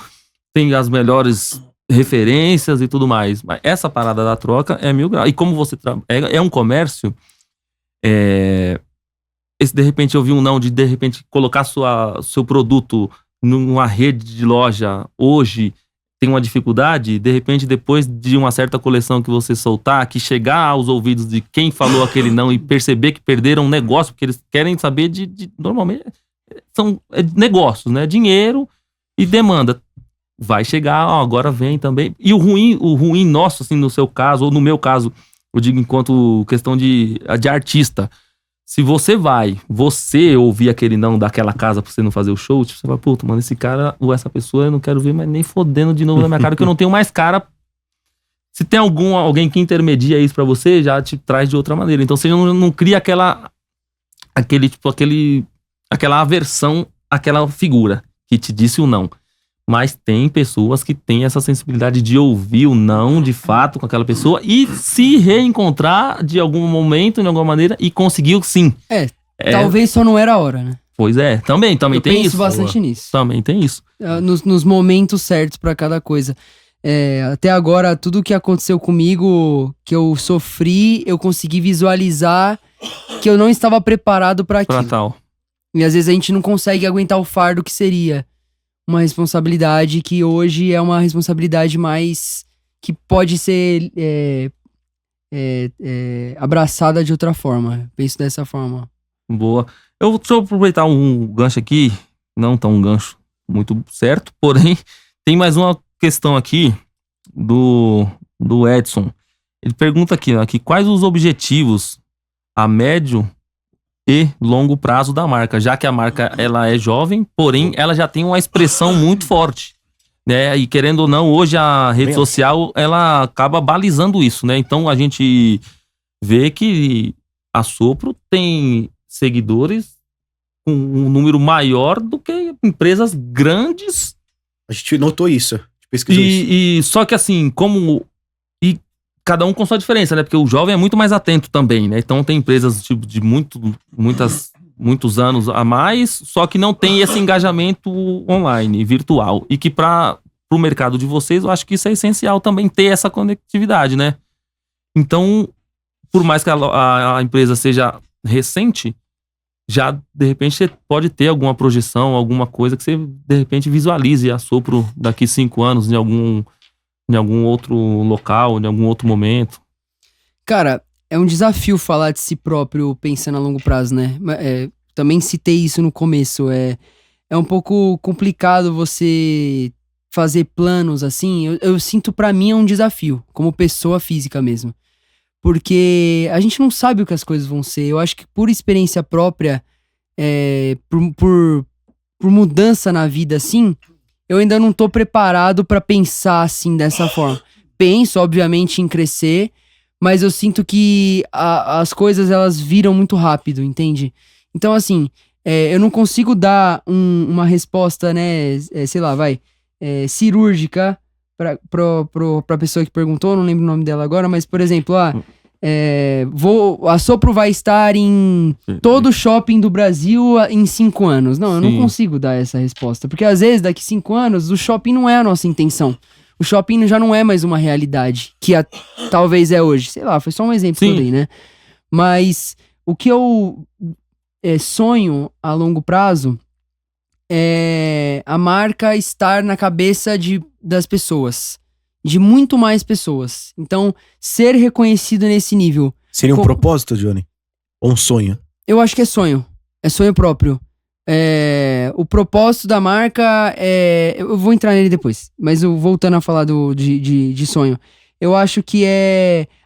tem as melhores referências e tudo mais. Mas essa parada da troca é 1000 graus. E como você é um comércio, esse de repente eu vi um não de repente colocar seu produto numa rede de loja hoje tem uma dificuldade, de repente depois de uma certa coleção que você soltar, que chegar aos ouvidos de quem falou aquele não e perceber que perderam um negócio, porque eles querem saber normalmente são negócios, né? Dinheiro e demanda. Vai chegar, agora vem também. E o ruim nosso, assim, no seu caso, ou no meu caso, eu digo enquanto questão de artista. Se você ouvir aquele não daquela casa pra você não fazer o show, tipo, você vai, puta, mano, esse cara ou essa pessoa eu não quero ver, mas nem fodendo de novo na minha cara, que eu não tenho mais cara. Se tem alguém que intermedia isso pra você, já te traz de outra maneira. Então você não cria aquela aversão àquela figura que te disse o não. Mas tem pessoas que têm essa sensibilidade de ouvir o não, de fato, com aquela pessoa e se reencontrar de algum momento, de alguma maneira, e conseguir o sim. Talvez só não era a hora, né? Pois é, também tem isso. Eu penso bastante nisso. Também tem isso. Nos momentos certos pra cada coisa. Até agora, tudo que aconteceu comigo, que eu sofri, eu consegui visualizar que eu não estava preparado pra aquilo. Pra tal. E às vezes a gente não consegue aguentar o fardo que seria uma responsabilidade que hoje é uma responsabilidade mais que pode ser abraçada de outra forma. Penso dessa forma. Boa. Deixa eu aproveitar um gancho aqui, não tão um gancho muito certo, porém tem mais uma questão aqui do Edson. Ele pergunta aqui quais os objetivos a médio e longo prazo da marca, já que a marca ela é jovem, porém ela já tem uma expressão muito forte, né? E querendo ou não, hoje a rede social ela acaba balizando isso, né? Então a gente vê que a Sopro tem seguidores com um número maior do que empresas grandes. A gente notou isso, pesquisou isso. E só que assim, cada um com sua diferença, né? Porque o jovem é muito mais atento também, né? Então tem empresas tipo, de muitos anos a mais, só que não tem esse engajamento online, virtual. E que pro mercado de vocês, eu acho que isso é essencial também, ter essa conectividade, né? Então, por mais que a empresa seja recente, já, de repente, você pode ter alguma projeção, alguma coisa que você, de repente, visualize a Sopro daqui 5 anos em algum outro local, em algum outro momento. Cara, é um desafio falar de si próprio pensando a longo prazo, né? Também citei isso no começo. É um pouco complicado você fazer planos assim. Eu sinto pra mim é um desafio, como pessoa física mesmo. Porque a gente não sabe o que as coisas vão ser. Eu acho que por experiência própria, por mudança na vida assim, eu ainda não tô preparado pra pensar assim dessa forma. Penso, obviamente, em crescer, mas eu sinto que as coisas elas viram muito rápido, entende? Então, assim, eu não consigo dar uma resposta, né, sei lá, cirúrgica pra pessoa que perguntou, não lembro o nome dela agora, mas, por exemplo, a Sopro vai estar em todo o shopping do Brasil em 5 anos. Não, eu não consigo dar essa resposta, porque às vezes, daqui 5 anos, o shopping não é a nossa intenção. O shopping já não é mais uma realidade, que talvez é hoje. Sei lá, foi só um exemplo que eu dei, né? Mas o que eu sonho a longo prazo é a marca estar na cabeça das pessoas. De muito mais pessoas. Então, ser reconhecido nesse nível. Seria um propósito, Johnny? Ou um sonho? Eu acho que é sonho. É sonho próprio. O propósito da marca eu vou entrar nele depois. Mas voltando a falar de sonho. Eu acho que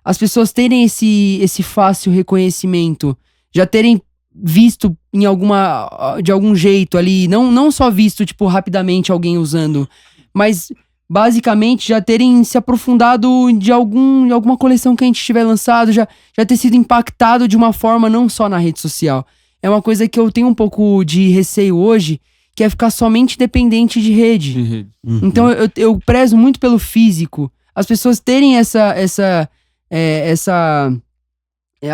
as pessoas terem esse fácil reconhecimento. Já terem visto de algum jeito ali. Não só visto, tipo, rapidamente alguém usando. Mas basicamente já terem se aprofundado de alguma coleção que a gente tiver lançado, já ter sido impactado de uma forma não só na rede social. É uma coisa que eu tenho um pouco de receio hoje, que é ficar somente dependente de rede. Uhum. Então eu prezo muito pelo físico. As pessoas terem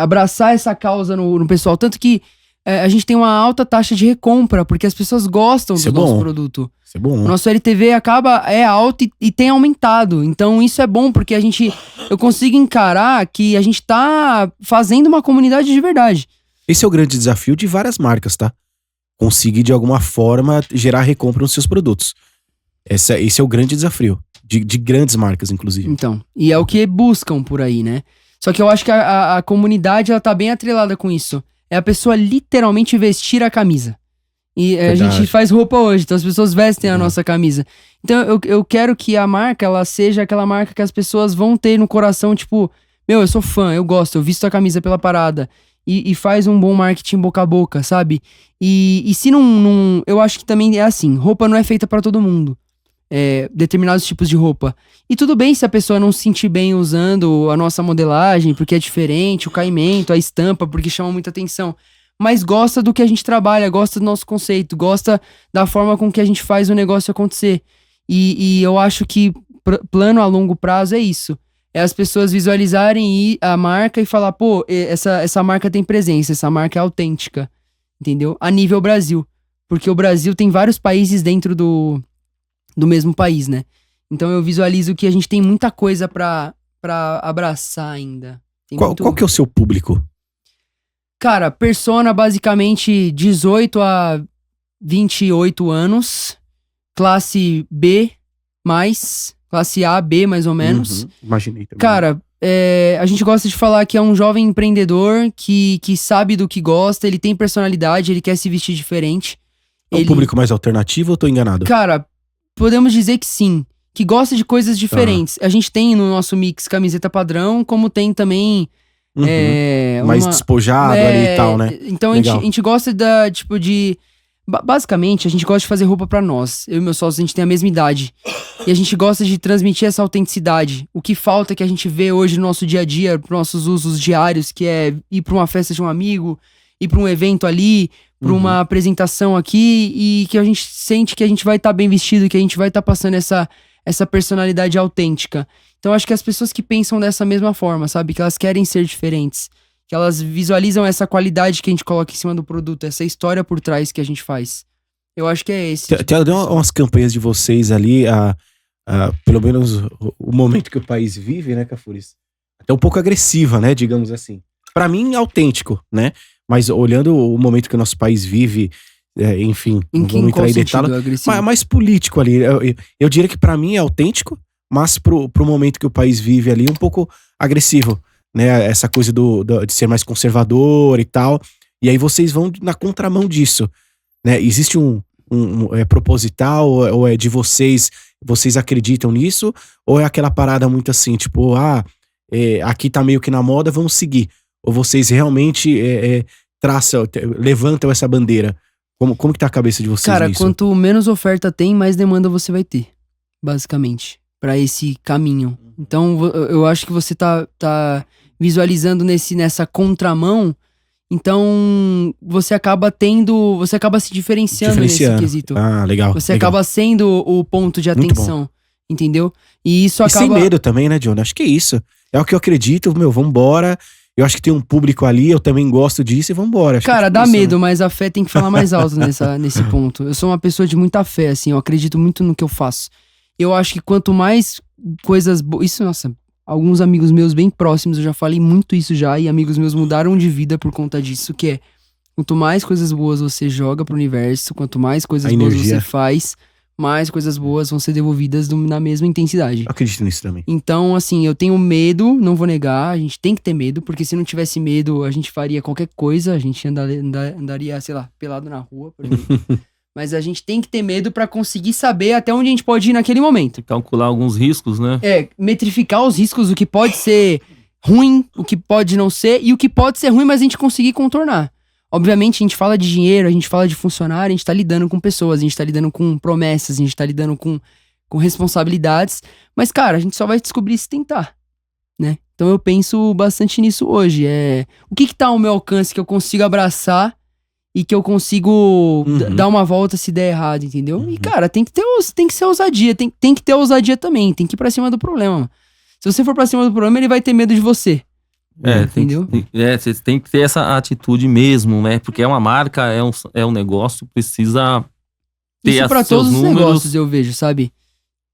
abraçar essa causa no pessoal. Tanto que a gente tem uma alta taxa de recompra, porque as pessoas gostam do nosso produto. Isso é bom. O nosso LTV é alto e tem aumentado. Então isso é bom, porque eu consigo encarar que a gente tá fazendo uma comunidade de verdade. Esse é o grande desafio de várias marcas, tá? Conseguir, de alguma forma, gerar recompra nos seus produtos. Esse é o grande desafio. De grandes marcas, inclusive. Então, e é o que buscam por aí, né? Só que eu acho que a comunidade, ela tá bem atrelada com isso. É a pessoa literalmente vestir a camisa. E a gente faz roupa hoje, então as pessoas vestem a nossa camisa. Então eu quero que a marca, ela seja aquela marca que as pessoas vão ter no coração, tipo, eu sou fã, eu gosto, eu visto a camisa pela parada. E faz um bom marketing boca a boca, sabe? E se não... Eu acho que também é assim, roupa não é feita pra todo mundo. Determinados tipos de roupa. E tudo bem se a pessoa não se sentir bem usando a nossa modelagem, porque é diferente, o caimento, a estampa, porque chama muita atenção. Mas gosta do que a gente trabalha, gosta do nosso conceito, gosta da forma com que a gente faz o negócio acontecer. E eu acho que plano a longo prazo é isso. É as pessoas visualizarem a marca e falar, pô, essa marca tem presença, essa marca é autêntica, entendeu? A nível Brasil. Porque o Brasil tem vários países dentro do mesmo país, né? Então eu visualizo que a gente tem muita coisa pra abraçar ainda. Qual que é o seu público? Cara, persona basicamente 18 a 28 anos, classe B+, classe A, B mais ou menos. Imaginei também. Cara, a gente gosta de falar que é um jovem empreendedor que sabe do que gosta, ele tem personalidade, ele quer se vestir diferente. É um público mais alternativo ou tô enganado? Cara, podemos dizer que sim, que gosta de coisas diferentes. A gente tem no nosso mix camiseta padrão, como tem também... mais despojado ali e tal, né? Então a gente gosta basicamente, a gente gosta de fazer roupa pra nós. Eu e meus sócios, a gente tem a mesma idade. E a gente gosta de transmitir essa autenticidade. O que falta que a gente vê hoje no nosso dia a dia, pros nossos usos diários, que é ir pra uma festa de um amigo, ir pra um evento ali, pra uma apresentação aqui, e que a gente sente que a gente vai estar bem vestido, que a gente vai estar passando essa personalidade autêntica. Então acho que as pessoas que pensam dessa mesma forma, sabe? Que elas querem ser diferentes. Que elas visualizam essa qualidade que a gente coloca em cima do produto, essa história por trás que a gente faz. Eu acho que é esse. Tem umas campanhas de vocês ali, pelo menos o momento que o país vive, né, Cafuris? até um pouco agressiva, né, digamos assim. Pra mim, autêntico, né? Mas olhando o momento que o nosso país vive, enfim, não vamos entrar em detalhes, mais político ali. Eu diria que pra mim é autêntico, mas pro momento que o país vive ali, um pouco agressivo, né? Essa coisa de ser mais conservador e tal. E aí vocês vão na contramão disso, né? Existe é proposital ou é de vocês acreditam nisso? Ou é aquela parada muito assim, tipo, aqui tá meio que na moda, vamos seguir? Ou vocês realmente levantam essa bandeira? Como que tá a cabeça de vocês Cara, nisso? quanto menos oferta tem, mais demanda você vai ter, basicamente, pra esse caminho. Então, eu acho que você tá visualizando nessa contramão, então você acaba se diferenciando nesse quesito. Ah, legal. Você acaba sendo o ponto de atenção, entendeu? E isso acaba... E sem medo também, né, Johnny? Acho que é isso. É o que eu acredito, vambora. Eu acho que tem um público ali, eu também gosto disso e vambora. Cara, dá medo, mas a fé tem que falar mais alto nesse ponto. Eu sou uma pessoa de muita fé, assim, eu acredito muito no que eu faço. Eu acho que quanto mais coisas boas... Isso, nossa, alguns amigos meus bem próximos, eu já falei muito isso já, e amigos meus mudaram de vida por conta disso, que é... Quanto mais coisas boas você joga pro universo, quanto mais coisas boas você faz, mais coisas boas vão ser devolvidas na mesma intensidade. Eu acredito nisso também. Então, assim, eu tenho medo, não vou negar, a gente tem que ter medo, porque se não tivesse medo, a gente faria qualquer coisa, a gente andaria, sei lá, pelado na rua, por exemplo. Mas a gente tem que ter medo pra conseguir saber até onde a gente pode ir naquele momento. Calcular alguns riscos, né? Metrificar os riscos, o que pode ser ruim, o que pode não ser, e o que pode ser ruim, mas a gente conseguir contornar. Obviamente, a gente fala de dinheiro, a gente fala de funcionário, a gente tá lidando com pessoas, a gente tá lidando com promessas, a gente tá lidando com responsabilidades. Mas, cara, a gente só vai descobrir se tentar, né? Então eu penso bastante nisso hoje. O que tá ao meu alcance que eu consigo abraçar e que eu consigo dar uma volta se der errado, entendeu? E, cara, tem que ser ousadia, tem que ter ousadia também, tem que ir pra cima do problema. Mano. Se você for pra cima do problema, ele vai ter medo de você. Entendeu? Você tem que ter essa atitude mesmo, né? Porque é uma marca, é um negócio, precisa ter isso pra seus todos números. Os negócios, eu vejo, sabe?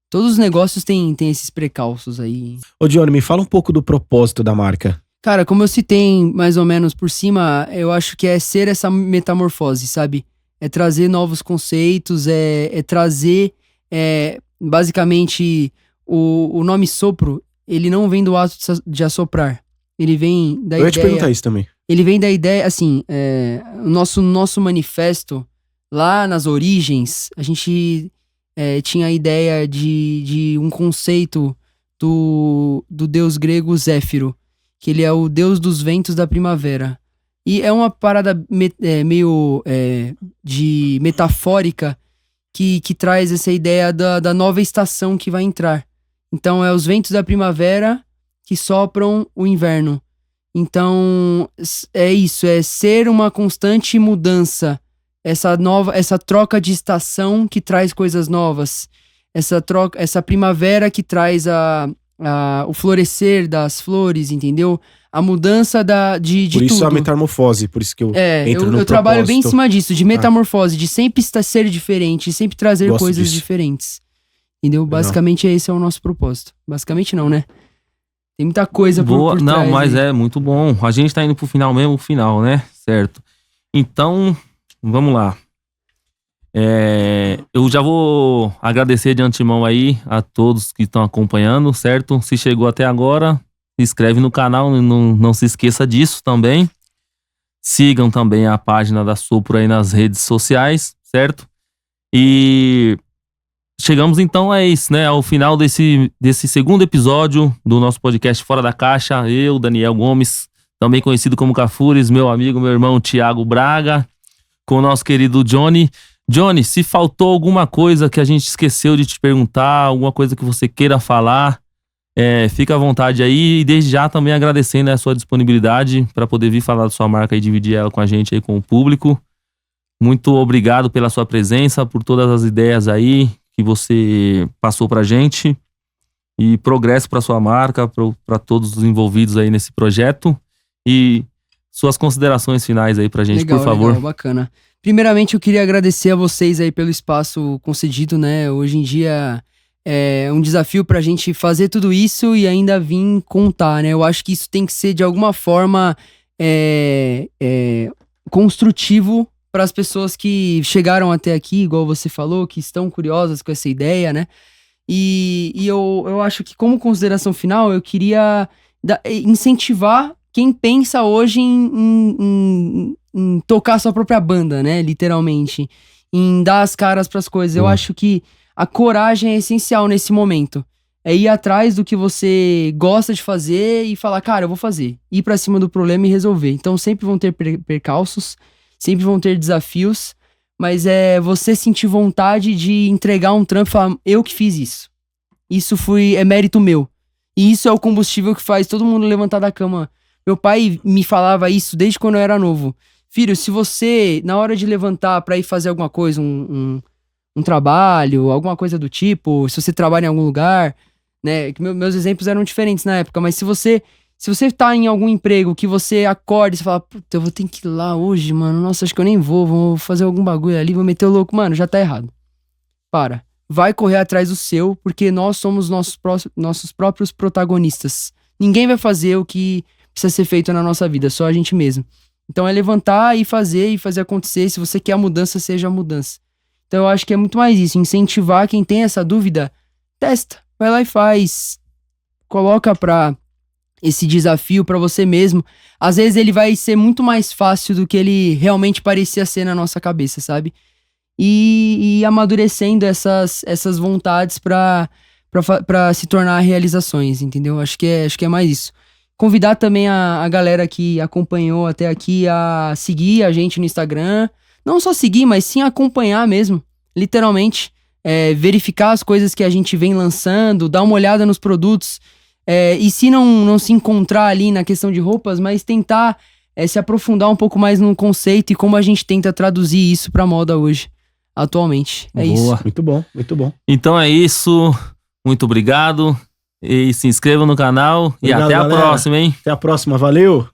Todos os negócios têm esses precalços aí. Ô, Johnny, me fala um pouco do propósito da marca. Cara, como eu citei mais ou menos por cima, eu acho que é ser essa metamorfose, sabe? É trazer novos conceitos, é trazer, basicamente, o nome sopro, ele não vem do ato de assoprar. Ele vem da ideia... Eu ia te perguntar isso também. Ele vem da ideia, assim, o nosso manifesto, lá nas origens, a gente tinha a ideia de um conceito do deus grego Zéfiro, que ele é o deus dos ventos da primavera. E é uma parada meio de metafórica que traz essa ideia da nova estação que vai entrar. Então, é os ventos da primavera que sopram o inverno. Então, é isso, é ser uma constante mudança. Essa troca de estação que traz coisas novas. Essa primavera que traz o florescer das flores, entendeu? A mudança de por isso tudo. a metamorfose, por isso que eu entro no eu trabalho bem em propósito. cima disso, de metamorfose, de sempre ser diferente, sempre trazer Gosto coisas disso. diferentes. Entendeu? Legal. Basicamente esse é o nosso propósito. Basicamente não, né? Tem muita coisa por Não, trás, mas né? é muito bom. A gente tá indo pro final mesmo, né? Certo. Então, vamos lá. Eu já vou agradecer de antemão aí a todos que estão acompanhando, certo? Se chegou até agora, se inscreve no canal, não se esqueça disso também. Sigam também a página da Sopro aí nas redes sociais, certo? E chegamos então a isso, né? Ao final desse segundo episódio do nosso podcast Fora da Caixa. Eu, Daniel Gomes, também conhecido como Cafures, meu amigo, meu irmão Thiago Braga, com o nosso querido Johnny. Johnny, se faltou alguma coisa que a gente esqueceu de te perguntar, alguma coisa que você queira falar, fica à vontade aí. E desde já também agradecendo a sua disponibilidade para poder vir falar da sua marca e dividir ela com a gente aí, com o público. Muito obrigado pela sua presença, por todas as ideias aí que você passou pra gente, e progresso pra sua marca, pra todos os envolvidos aí nesse projeto, e suas considerações finais aí pra gente, por favor. Legal, bacana. Primeiramente, eu queria agradecer a vocês aí pelo espaço concedido, né? Hoje em dia, um desafio pra gente fazer tudo isso e ainda vir contar, né? Eu acho que isso tem que ser de alguma forma construtivo para as pessoas que chegaram até aqui, igual você falou, que estão curiosas com essa ideia, né? E eu acho que, como consideração final, eu queria incentivar quem pensa hoje em tocar sua própria banda, né? Literalmente. Em dar as caras pras coisas. Eu acho que a coragem é essencial nesse momento. É ir atrás do que você gosta de fazer e falar, cara, eu vou fazer. Ir pra cima do problema e resolver. Então sempre vão ter percalços, sempre vão ter desafios, mas é você sentir vontade de entregar um trampo e falar, eu que fiz isso. Isso é mérito meu. E isso é o combustível que faz todo mundo levantar da cama. Meu pai me falava isso desde quando eu era novo. Filho, se você, na hora de levantar pra ir fazer alguma coisa, um trabalho, alguma coisa do tipo, se você trabalha em algum lugar, né? Que meus exemplos eram diferentes na época, mas se você tá em algum emprego que você acorda e você fala, puta, eu vou ter que ir lá hoje, mano, nossa, acho que eu nem vou fazer algum bagulho ali, vou meter o louco, mano, já tá errado. Para. Vai correr atrás do seu, porque nós somos nossos próprios protagonistas. Ninguém vai fazer o que precisa ser feito na nossa vida, só a gente mesmo. Então é levantar e fazer acontecer. Se você quer a mudança, seja a mudança. Então eu acho que é muito mais isso, incentivar quem tem essa dúvida, testa, vai lá e faz. Coloca esse desafio pra você mesmo. Às vezes ele vai ser muito mais fácil do que ele realmente parecia ser na nossa cabeça, sabe? E amadurecendo essas vontades pra se tornar realizações, entendeu? Acho que é mais isso. Convidar também a galera que acompanhou até aqui a seguir a gente no Instagram. Não só seguir, mas sim acompanhar mesmo. Literalmente. Verificar as coisas que a gente vem lançando, dar uma olhada nos produtos. E se não se encontrar ali na questão de roupas, mas tentar se aprofundar um pouco mais no conceito e como a gente tenta traduzir isso pra moda hoje, atualmente. É Boa. isso. Muito bom, muito bom. Então é isso. Muito obrigado. E se inscrevam no canal. Obrigado, e até a galera. próxima, hein? Até a próxima, valeu!